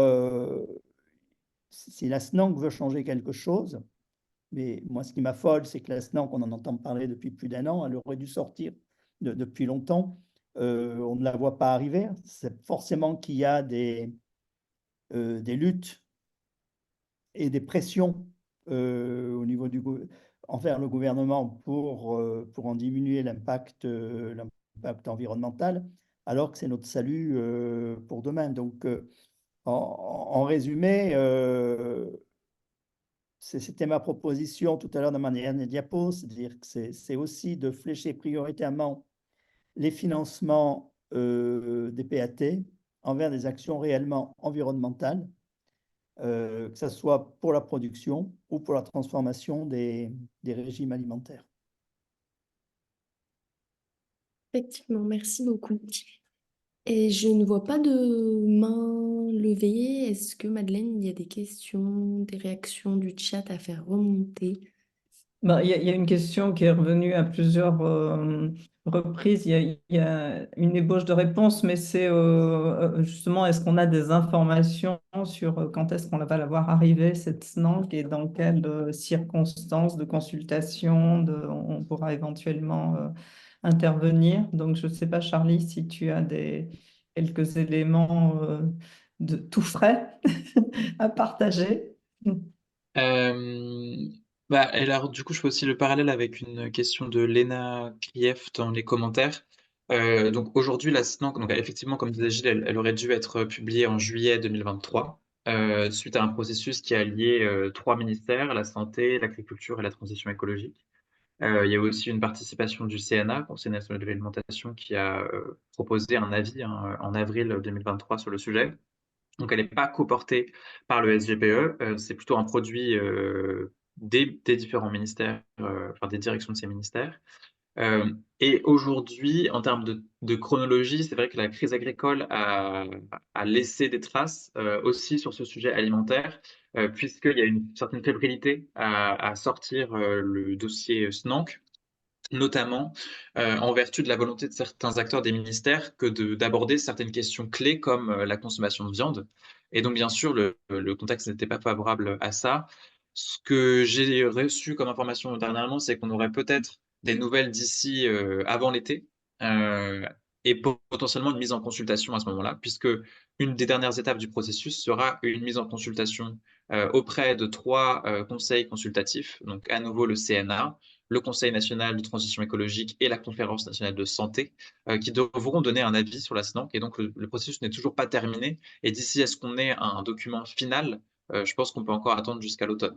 si la SNANC veut changer quelque chose, mais moi, ce qui m'affole, c'est que la SNANC, on en entend parler depuis plus d'un an, elle aurait dû sortir depuis longtemps. On ne la voit pas arriver. C'est forcément qu'il y a des luttes et des pressions au niveau envers le gouvernement pour en diminuer l'impact environnemental, alors que c'est notre salut pour demain. Donc, en résumé, c'était ma proposition tout à l'heure dans ma dernière diapo, c'est-à-dire que c'est aussi de flécher prioritairement les financements des PAT envers des actions réellement environnementales, que ce soit pour la production ou pour la transformation des régimes alimentaires. Effectivement, merci beaucoup. Et je ne vois pas de main levée. Est-ce que, Madeleine, il y a des questions, des réactions du chat à faire remonter? Ben, il y a une question qui est revenue à plusieurs reprises. Il y a une ébauche de réponse, mais c'est justement, est-ce qu'on a des informations sur quand est-ce qu'on va la voir arriver, cette SNANC, et dans quelles circonstances de consultation on pourra éventuellement intervenir. Donc, je ne sais pas, Charlie, si tu as quelques éléments de tout frais à partager. Et alors, du coup, je fais aussi le parallèle avec une question de Léna Krief dans les commentaires. Donc aujourd'hui, la SNANC, donc effectivement, comme disait Gilles, elle aurait dû être publiée en juillet 2023, suite à un processus qui a lié trois ministères, la santé, l'agriculture et la transition écologique. Il y a aussi une participation du CNA, Conseil national de l'alimentation, qui a proposé un avis en avril 2023 sur le sujet. Donc, elle n'est pas coportée par le SGPE, c'est plutôt un produit des différents ministères, enfin des directions de ces ministères. Et aujourd'hui, en termes de chronologie, c'est vrai que la crise agricole a laissé des traces aussi sur ce sujet alimentaire, puisqu'il y a une certaine fébrilité à sortir le dossier SNANC, notamment en vertu de la volonté de certains acteurs des ministères que d'aborder certaines questions clés comme la consommation de viande. Et donc, bien sûr, le contexte n'était pas favorable à ça. Ce que j'ai reçu comme information dernièrement, c'est qu'on aurait peut-être des nouvelles d'ici avant l'été et potentiellement une mise en consultation à ce moment-là, puisque une des dernières étapes du processus sera une mise en consultation auprès de trois conseils consultatifs, donc à nouveau le CNA, le Conseil national de transition écologique et la Conférence nationale de santé, qui devront donner un avis sur la SNANC. Et donc, le processus n'est toujours pas terminé. Et d'ici à ce qu'on ait un document final, je pense qu'on peut encore attendre jusqu'à l'automne.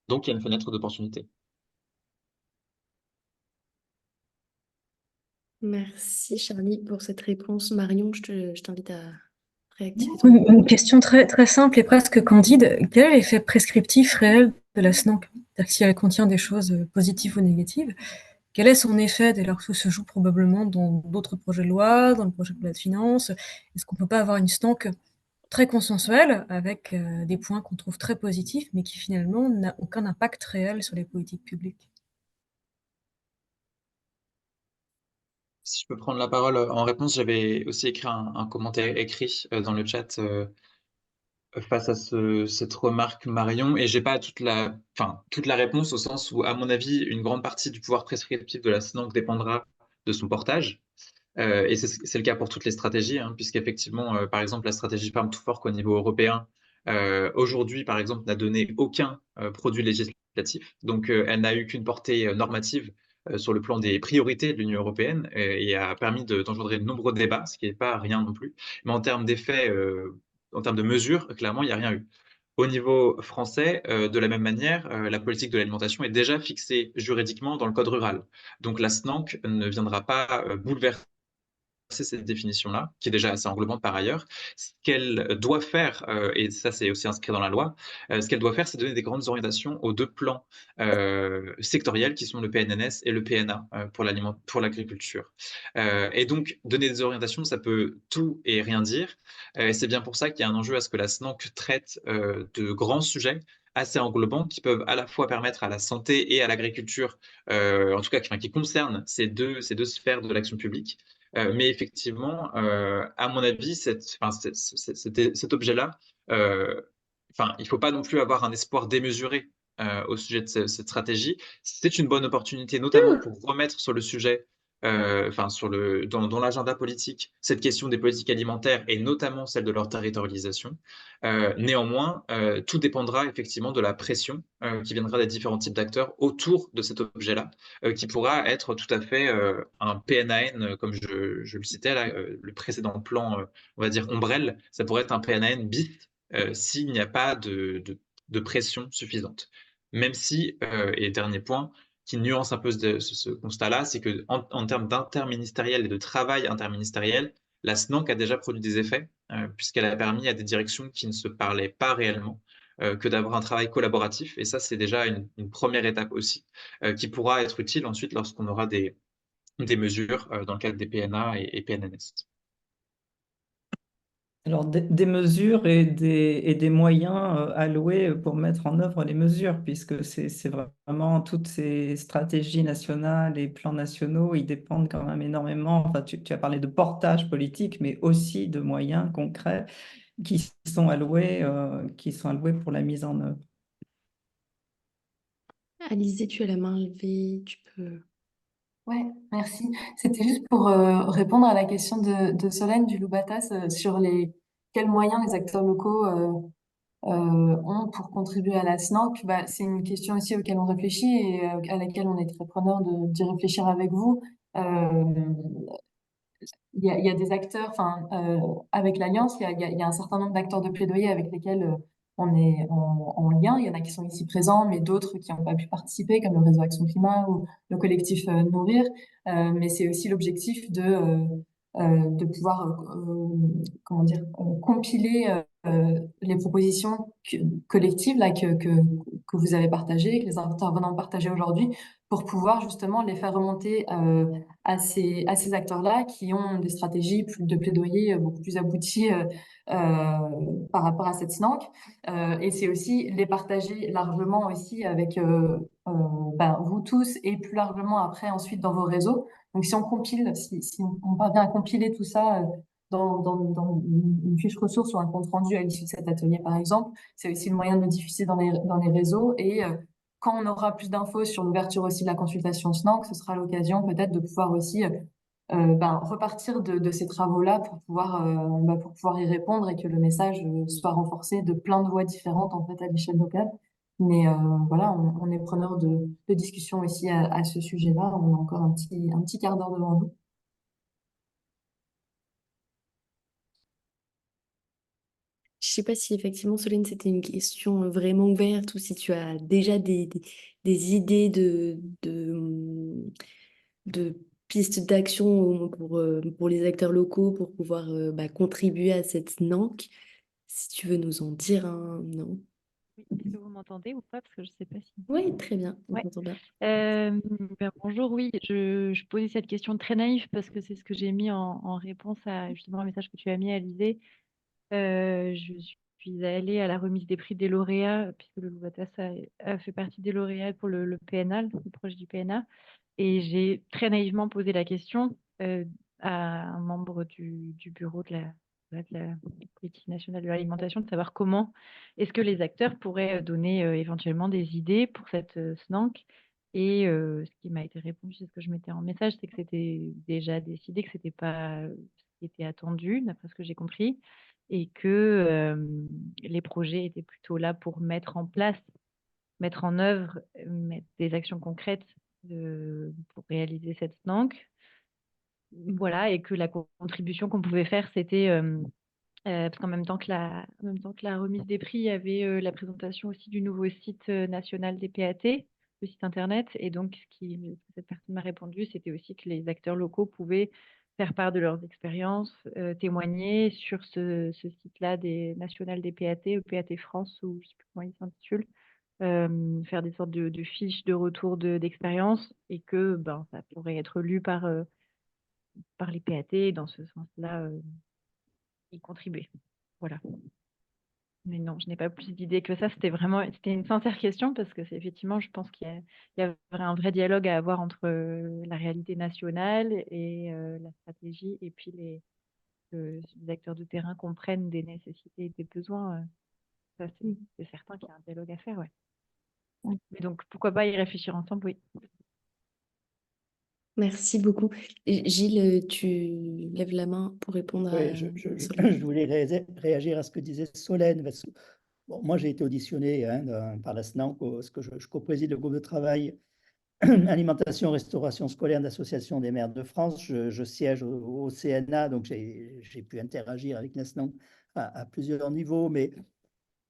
Donc, il y a une fenêtre d'opportunité. Merci, Charlie, pour cette réponse. Marion, je t'invite à réactiver. Une question très, très simple et presque candide. Quel est l'effet prescriptif réel de la SNANC? C'est-à-dire que si elle contient des choses positives ou négatives, quel est son effet dès lors que ça se joue probablement dans d'autres projets de loi, dans le projet de loi de finances? Est-ce qu'on ne peut pas avoir une SNANC très consensuelle avec des points qu'on trouve très positifs, mais qui finalement n'a aucun impact réel sur les politiques publiques? Si je peux prendre la parole en réponse, j'avais aussi écrit un commentaire écrit dans le chat face à cette remarque, Marion, et j'ai pas toute la réponse, au sens où, à mon avis, une grande partie du pouvoir prescriptif de la SNANC dépendra de son portage. Et c'est le cas pour toutes les stratégies, hein, puisqu'effectivement, par exemple, la stratégie Farm to Fork au niveau européen, aujourd'hui, par exemple, n'a donné aucun produit législatif. Donc, elle n'a eu qu'une portée normative sur le plan des priorités de l'Union européenne et a permis d'engendrer de nombreux débats, ce qui n'est pas rien non plus. Mais en termes d'effets, en termes de mesures, clairement, il n'y a rien eu. Au niveau français, de la même manière, la politique de l'alimentation est déjà fixée juridiquement dans le code rural. Donc la SNANC ne viendra pas bouleverser cette définition-là, qui est déjà assez englobante par ailleurs. Ce qu'elle doit faire, et ça c'est aussi inscrit dans la loi, ce qu'elle doit faire, c'est donner des grandes orientations aux deux plans sectoriels qui sont le PNNS et le PNA pour l'agriculture. Et donc, donner des orientations, ça peut tout et rien dire. C'est bien pour ça qu'il y a un enjeu à ce que la SNANC traite de grands sujets assez englobants qui peuvent à la fois permettre à la santé et à l'agriculture, en tout cas qui concernent ces deux sphères de l'action publique. Mais effectivement, à mon avis, cet objet-là, il ne faut pas non plus avoir un espoir démesuré au sujet de cette stratégie. C'est une bonne opportunité, notamment pour remettre sur le sujet, dans l'agenda politique, cette question des politiques alimentaires et notamment celle de leur territorialisation. Néanmoins, tout dépendra effectivement de la pression qui viendra des différents types d'acteurs autour de cet objet-là, qui pourra être tout à fait un PNAN, comme je le citais là, le précédent plan, on va dire ombrelle, ça pourrait être un PNAN bis s'il n'y a pas de pression suffisante. Même si, et dernier point, qui nuance un peu ce constat-là, c'est qu'en termes d'interministériel et de travail interministériel, la SNANC a déjà produit des effets, puisqu'elle a permis à des directions qui ne se parlaient pas réellement que d'avoir un travail collaboratif. Et ça, c'est déjà une première étape aussi, qui pourra être utile ensuite lorsqu'on aura des mesures dans le cadre des PNA et PNNS. Alors, des mesures et des moyens alloués pour mettre en œuvre les mesures, puisque c'est vraiment toutes ces stratégies nationales et plans nationaux, ils dépendent quand même énormément. Enfin, tu as parlé de portage politique, mais aussi de moyens concrets qui sont alloués pour la mise en œuvre. Alizé, tu as la main levée, tu peux. Ouais, merci. C'était juste pour répondre à la question de Solène du Loubatas sur quels moyens les acteurs locaux ont pour contribuer à la SNANC. Bah, c'est une question aussi auquel on réfléchit et à laquelle on est très preneur d'y réfléchir avec vous. Il y a des acteurs, avec l'Alliance, il y a un certain nombre d'acteurs de plaidoyer avec lesquels on est en lien. Il y en a qui sont ici présents, mais d'autres qui n'ont pas pu participer, comme le réseau Action Climat ou le collectif Nourrir. Mais c'est aussi l'objectif de pouvoir, comment dire, compiler les propositions collectives là, que vous avez partagées, que les intervenants ont partagées aujourd'hui, pour pouvoir justement les faire remonter à ces acteurs-là qui ont des stratégies de plaidoyer beaucoup plus abouties par rapport à cette SNANC. Et c'est aussi les partager largement aussi avec vous tous et plus largement après ensuite dans vos réseaux. Donc si on compile, si on parvient à compiler tout ça dans une fiche ressource ou un compte rendu à l'issue de cet atelier par exemple, c'est aussi le moyen de le diffuser dans les réseaux et quand on aura plus d'infos sur l'ouverture aussi de la consultation SNANC, ce sera l'occasion peut-être de pouvoir aussi repartir de ces travaux-là pour pouvoir y répondre et que le message soit renforcé de plein de voies différentes en fait à l'échelle locale. Mais voilà, on est preneur de discussions aussi à ce sujet-là. On a encore un petit quart d'heure devant nous. Je sais pas si effectivement, Solène, c'était une question vraiment ouverte ou si tu as déjà des idées de pistes d'action pour les acteurs locaux pour pouvoir contribuer à cette SNANC. Si tu veux nous en dire un, non? Oui, est-ce que vous m'entendez ou pas? Parce que je ne sais pas si. Oui, très bien, on Ouais. t'entend bien. Bonjour, oui, je posais cette question très naïve parce que c'est ce que j'ai mis en réponse à justement un message que tu as mis, Alizé. Je suis allée à la remise des prix des lauréats, puisque le Loubatas a fait partie des lauréats pour le PNA, le projet du PNA. Et j'ai très naïvement posé la question à un membre du bureau de la politique nationale de l'alimentation de savoir comment est-ce que les acteurs pourraient donner éventuellement des idées pour cette SNANC. Et ce qui m'a été répondu, c'est ce que je mettais en message, c'est que c'était déjà décidé, que ce n'était pas ce qui était attendu, d'après ce que j'ai compris, et que les projets étaient plutôt là pour mettre en œuvre, mettre des actions concrètes pour réaliser cette SNANC. Voilà, et que la contribution qu'on pouvait faire, c'était Parce qu'en même temps que la remise des prix, il y avait la présentation aussi du nouveau site national des PAT, le site internet. Et donc, cette personne m'a répondu, c'était aussi que les acteurs locaux pouvaient faire part de leurs expériences, témoigner sur ce site-là national des PAT, PAT France, ou je ne sais plus comment il s'intitule, faire des sortes de fiches de retour d'expérience, et que ça pourrait être lu par les PAT, et dans ce sens-là, y contribuer. Voilà. Mais non, je n'ai pas plus d'idées que ça. C'était une sincère question parce que c'est effectivement, je pense qu'il y a un vrai dialogue à avoir entre la réalité nationale et la stratégie, et puis les acteurs de terrain comprennent des nécessités et des besoins. Ça, c'est certain qu'il y a un dialogue à faire, ouais. Mais donc, pourquoi pas y réfléchir ensemble, oui. Merci beaucoup. Gilles, tu lèves la main pour répondre Oui, à je voulais réagir à ce que disait Solène, parce que bon, moi j'ai été auditionné par la SNANC, parce que je co-préside le groupe de travail alimentation, restauration scolaire d'Association des maires de France. Je siège au CNA, donc j'ai pu interagir avec la SNANC à plusieurs niveaux, mais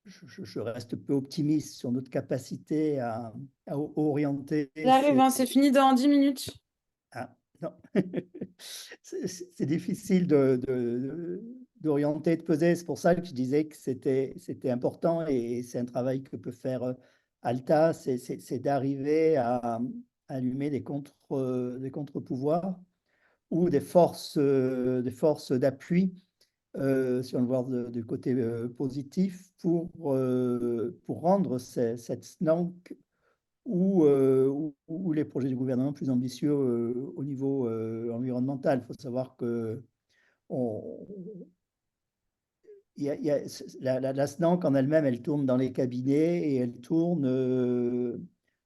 je reste peu optimiste sur notre capacité à orienter. J'arrive, hein, c'est fini dans 10 minutes. Ah, non. C'est difficile d'orienter, de peser. C'est pour ça que je disais que c'était important, et c'est un travail que peut faire Alta, c'est d'arriver à allumer des contre-pouvoirs ou des forces d'appui, si on le voit du côté positif, pour rendre cette SNANC ou les projets du gouvernement plus ambitieux au niveau environnemental. Il faut savoir que la SNANC en elle-même, elle tourne dans les cabinets, et elle tourne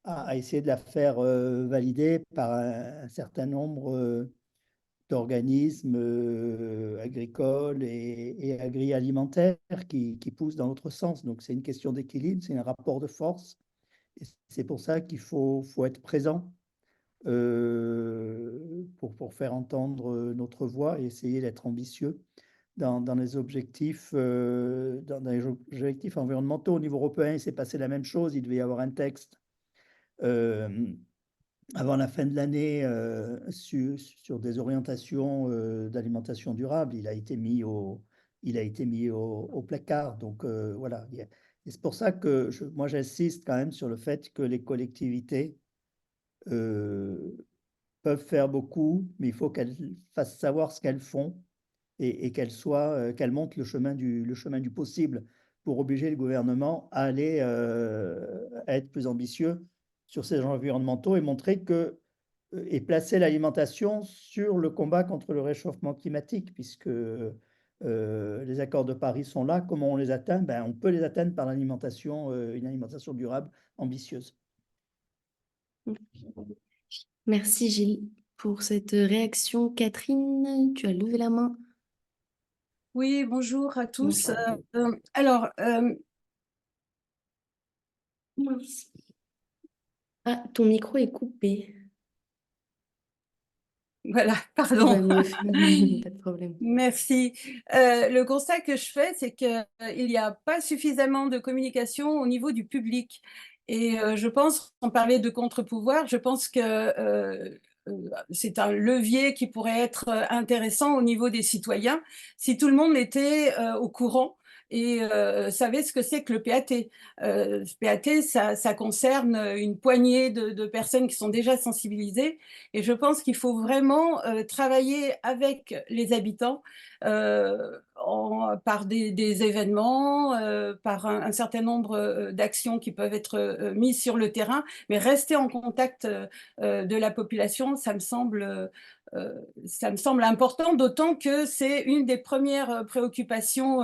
à essayer de la faire valider par un certain nombre d'organismes agricoles et agri-alimentaires qui poussent dans l'autre sens. Donc c'est une question d'équilibre, c'est un rapport de force. Et c'est pour ça qu'il faut être présent pour faire entendre notre voix et essayer d'être ambitieux dans les objectifs, dans les objectifs environnementaux. Au niveau européen, il s'est passé la même chose. Il devait y avoir un texte avant la fin de l'année sur des orientations d'alimentation durable. Il a été mis au placard. Donc voilà. Et c'est pour ça que moi j'insiste quand même sur le fait que les collectivités peuvent faire beaucoup, mais il faut qu'elles fassent savoir ce qu'elles font, et qu'elles montrent le chemin du possible, pour obliger le gouvernement à aller à être plus ambitieux sur ces enjeux environnementaux, et montrer que et placer l'alimentation sur le combat contre le réchauffement climatique, puisque les accords de Paris sont là. Comment on les atteint? On peut les atteindre par l'alimentation, une alimentation durable, ambitieuse. Merci Gilles pour cette réaction. Catherine, tu as levé la main. Oui, bonjour à tous. Bonjour. Alors, Ah, ton micro est coupé. voilà, Ça pardon. va mieux. Pas de problème. Merci. Le constat que je fais, c'est qu'il n'y a pas suffisamment de communication au niveau du public. Et je pense, on parlait de contre-pouvoir, je pense que c'est un levier qui pourrait être intéressant au niveau des citoyens si tout le monde était au courant et savait ce que c'est que le PAT. Le PAT, ça concerne une poignée de personnes qui sont déjà sensibilisées, et je pense qu'il faut vraiment travailler avec les habitants par des événements, par un certain nombre d'actions qui peuvent être mises sur le terrain, mais rester en contact de la population, ça me semble important, d'autant que c'est une des premières préoccupations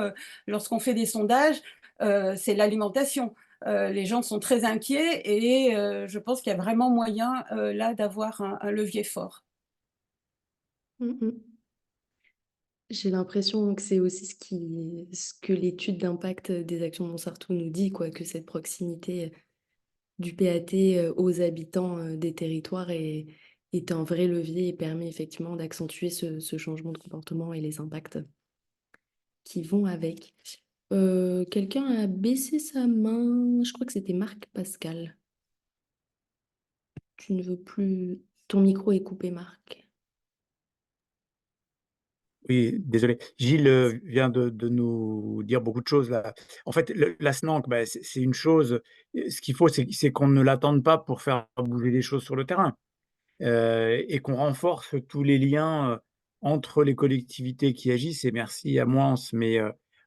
lorsqu'on fait des sondages, c'est l'alimentation. Les gens sont très inquiets, et je pense qu'il y a vraiment moyen là d'avoir un levier fort. J'ai l'impression que c'est aussi ce que l'étude d'impact des actions de Montsartou nous dit, quoi, que cette proximité du PAT aux habitants des territoires est un vrai levier et permet effectivement d'accentuer ce changement de comportement et les impacts. qui vont avec. Quelqu'un a baissé sa main, je crois que c'était Marc Pascal. Tu ne veux plus... Ton micro est coupé, Marc. Oui, désolé. Gilles vient de nous dire beaucoup de choses là. En fait, la SNANC, bah, c'est une chose. Ce qu'il faut, c'est qu'on ne l'attende pas pour faire bouger les choses sur le terrain. Et qu'on renforce tous les liens entre les collectivités qui agissent, et merci à Moins, mais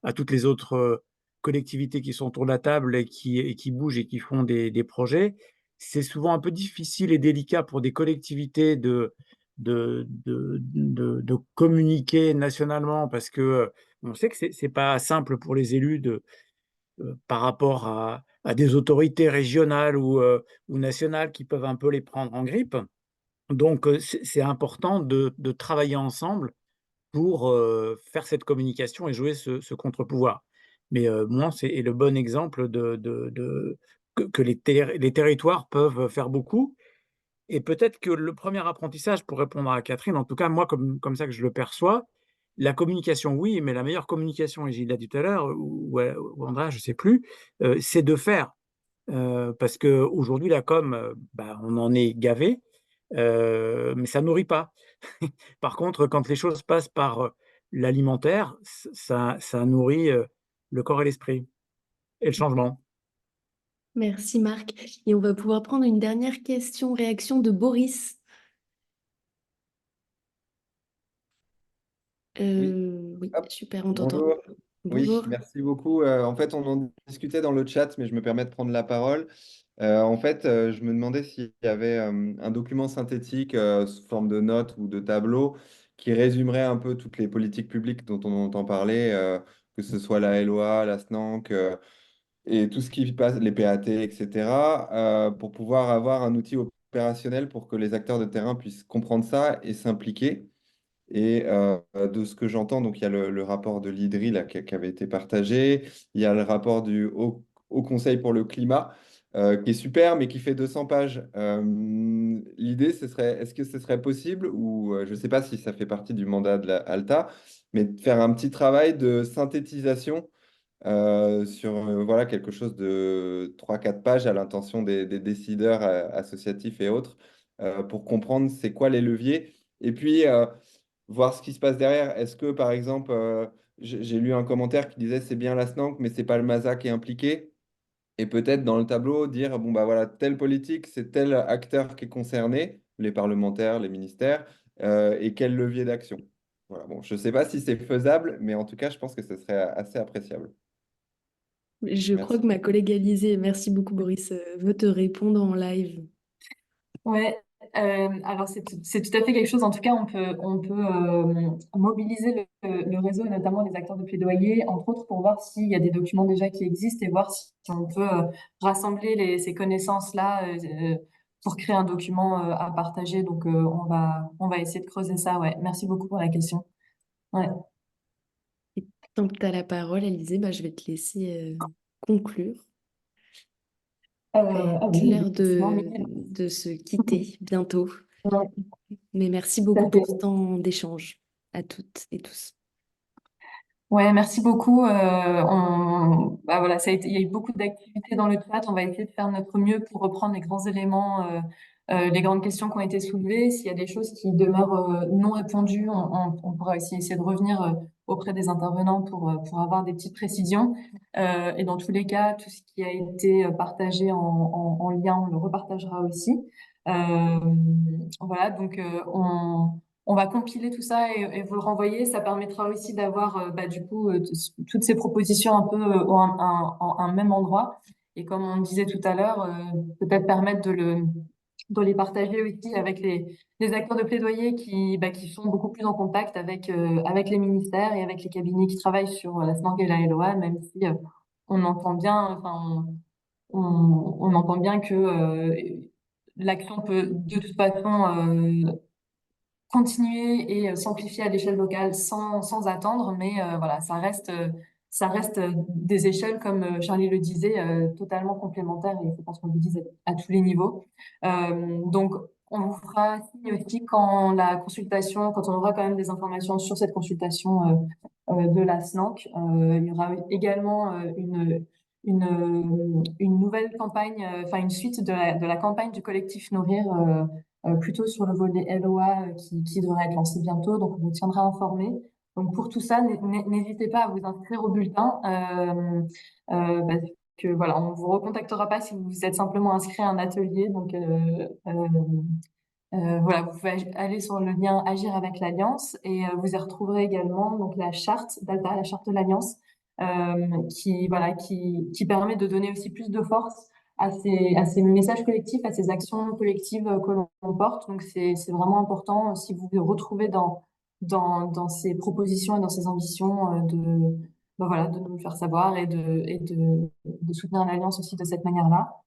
à toutes les autres collectivités qui sont autour de la table et qui bougent et qui font des projets. C'est souvent un peu difficile et délicat pour des collectivités de communiquer nationalement parce que on sait que c'est pas simple pour les élus par rapport à des autorités régionales ou nationales qui peuvent un peu les prendre en grippe. Donc, c'est important de travailler ensemble pour, faire cette communication et jouer ce contre-pouvoir. Mais, Mons est le bon exemple de que les territoires peuvent faire beaucoup et peut-être que le premier apprentissage pour répondre à Catherine, en tout cas moi comme ça que je le perçois, la communication oui, mais la meilleure communication et Gilles l'a dit tout à l'heure ou Andrea, je sais plus, c'est de faire. Parce qu'aujourd'hui la com, bah, on en est gavé. Mais ça nourrit pas. Par contre, quand les choses passent par, l'alimentaire, ça nourrit, le corps et l'esprit et le changement. Merci, Marc. Et on va pouvoir prendre une dernière question, réaction de Boris. Oui, Oui, hop, super, on t'entend. bonjour. Oui, Bonjour. merci beaucoup. En fait, on en discutait dans le chat, mais je me permets de prendre la parole. En fait, je me demandais s'il y avait un document synthétique sous forme de notes ou de tableau qui résumerait un peu toutes les politiques publiques dont on entend parler, que ce soit la LOA, la SNANC et tout ce qui passe, les PAT, etc., pour pouvoir avoir un outil opérationnel pour que les acteurs de terrain puissent comprendre ça et s'impliquer. Et de ce que j'entends, donc il y a le rapport de l'IDRI là, qui avait été partagé, il y a le rapport du Haut Conseil pour le climat, qui est super, mais qui fait 200 pages. L'idée, ce serait, est-ce que ce serait possible, ou je ne sais pas si ça fait partie du mandat de la ALTA, mais de faire un petit travail de synthétisation sur voilà, quelque chose de 3-4 pages à l'intention des décideurs associatifs et autres, pour comprendre c'est quoi les leviers. Et puis, voir ce qui se passe derrière. Est-ce que, par exemple, j'ai lu un commentaire qui disait c'est bien la SNANC, mais c'est pas le MASA qui est impliqué. Et peut-être dans le tableau dire, bon, bah voilà, telle politique, c'est tel acteur qui est concerné, les parlementaires, les ministères, et quel levier d'action. Voilà, bon, je ne sais pas si c'est faisable, mais en tout cas, je pense que ce serait assez appréciable. Je crois Merci. que ma collègue Alizée, merci beaucoup Boris, veut te répondre en live. Ouais, alors c'est tout à fait quelque chose. En tout cas, on peut mobiliser le réseau et notamment les acteurs de plaidoyer, entre autres pour voir s'il y a des documents déjà qui existent et voir si on peut rassembler ces connaissances-là pour créer un document à partager. Donc, on va essayer de creuser ça. Ouais, merci beaucoup pour la question. Ouais. Et tant que tu as la parole, Alizée, bah, je vais te laisser conclure. Ah oui, L'heure effectivement, de se quitter bientôt. ouais, Mais merci tout à beaucoup fait. pour ce temps d'échange à toutes et tous. Ouais, merci beaucoup. Bah voilà, il y a eu beaucoup d'activités dans le chat. On va essayer de faire notre mieux pour reprendre les grands éléments, les grandes questions qui ont été soulevées. S'il y a des choses qui demeurent non répondues, on pourra aussi essayer de revenir auprès des intervenants pour avoir des petites précisions. Et dans tous les cas, tout ce qui a été partagé en lien, on le repartagera aussi. Voilà, donc on va compiler tout ça et vous le renvoyer. Ça permettra aussi d'avoir bah, du coup toutes ces propositions un peu en un même endroit. Et comme on disait tout à l'heure, peut-être permettre de les partager aussi avec les acteurs de plaidoyer qui sont beaucoup plus en contact avec les ministères et avec les cabinets qui travaillent sur la SNANC et la LOA, même si on entend bien, enfin, on entend bien que l'action peut de toute façon continuer et s'amplifier à l'échelle locale sans attendre, mais voilà, ça reste des échelles, comme Charlie le disait, totalement complémentaires et je pense qu'on le disait à tous les niveaux. Donc, On vous fera signe aussi quand la consultation, quand on aura quand même des informations sur cette consultation de la SNANC. Il y aura également une nouvelle campagne, enfin une suite de la campagne du collectif Nourrir, plutôt sur le volet LOA qui devrait être lancé bientôt. Donc, on vous tiendra informé. Donc, pour tout ça, n'hésitez pas à vous inscrire au bulletin. Parce que voilà, on vous recontactera pas si vous êtes simplement inscrit à un atelier. Donc, voilà, vous pouvez aller sur le lien Agir avec l'Alliance et vous y retrouverez également donc la charte d'ALTA, la charte de l'Alliance, qui permet de donner aussi plus de force à ces messages collectifs, à ces actions collectives que l'on porte. Donc c'est vraiment important si vous vous retrouvez dans ces propositions et dans ces ambitions voilà, de nous le faire savoir et de soutenir l'Alliance aussi de cette manière-là.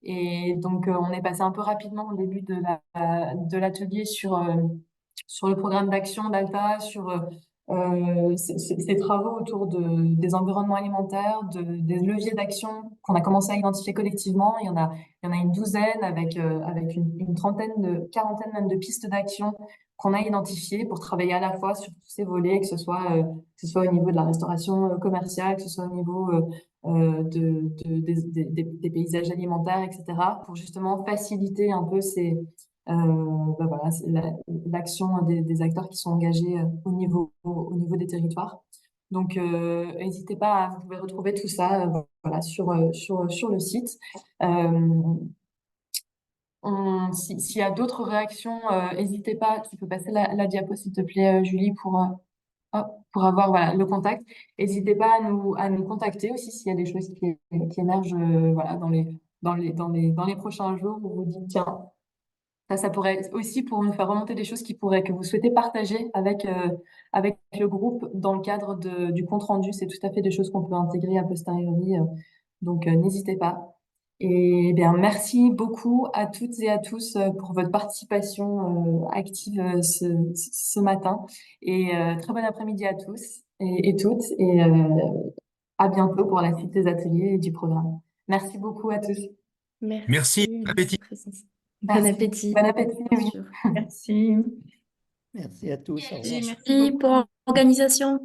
Et donc, on est passé un peu rapidement au début de l'atelier sur le programme d'action d'Alta, sur ces travaux autour des environnements alimentaires, des leviers d'action qu'on a commencé à identifier collectivement. Il y en a une douzaine avec une quarantaine même de pistes d'action qu'on a identifiées pour travailler à la fois sur tous ces volets, que ce soit au niveau de la restauration commerciale, que ce soit au niveau des paysages alimentaires, etc., pour justement faciliter un peu voilà, l'action des acteurs qui sont engagés au niveau des territoires. Donc, n'hésitez pas, vous pouvez retrouver tout ça voilà, sur le site. S'il y a d'autres réactions, n'hésitez pas, tu peux passer la diapo, s'il te plaît, Julie, pour avoir voilà, le contact. N'hésitez pas à nous contacter aussi s'il y a des choses qui émergent voilà, dans les prochains jours où vous dites, tiens, ça pourrait être aussi pour nous faire remonter des choses que vous souhaitez partager avec le groupe dans le cadre du compte-rendu. C'est tout à fait des choses qu'on peut intégrer a posteriori. Donc, n'hésitez pas. Et bien, merci beaucoup à toutes et à tous pour votre participation active ce matin. Et très bon après-midi à tous et toutes. Et à bientôt pour la suite des ateliers et du programme. Merci beaucoup à tous. Merci, Merci de bon votre appétit. présence. Bon Merci. appétit, Bon appétit, bien oui. sûr. Merci. Merci à tous. Au revoir. Merci pour l'organisation.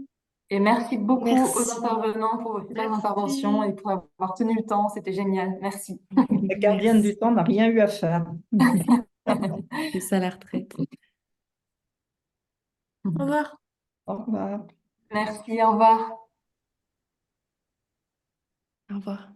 Et merci beaucoup aux Merci. intervenants pour vos super interventions et pour avoir tenu le temps. C'était génial. Merci. La gardienne du temps n'a rien eu à faire. C'est ça la retraite. Au revoir. Au revoir. Merci, au revoir. Au revoir.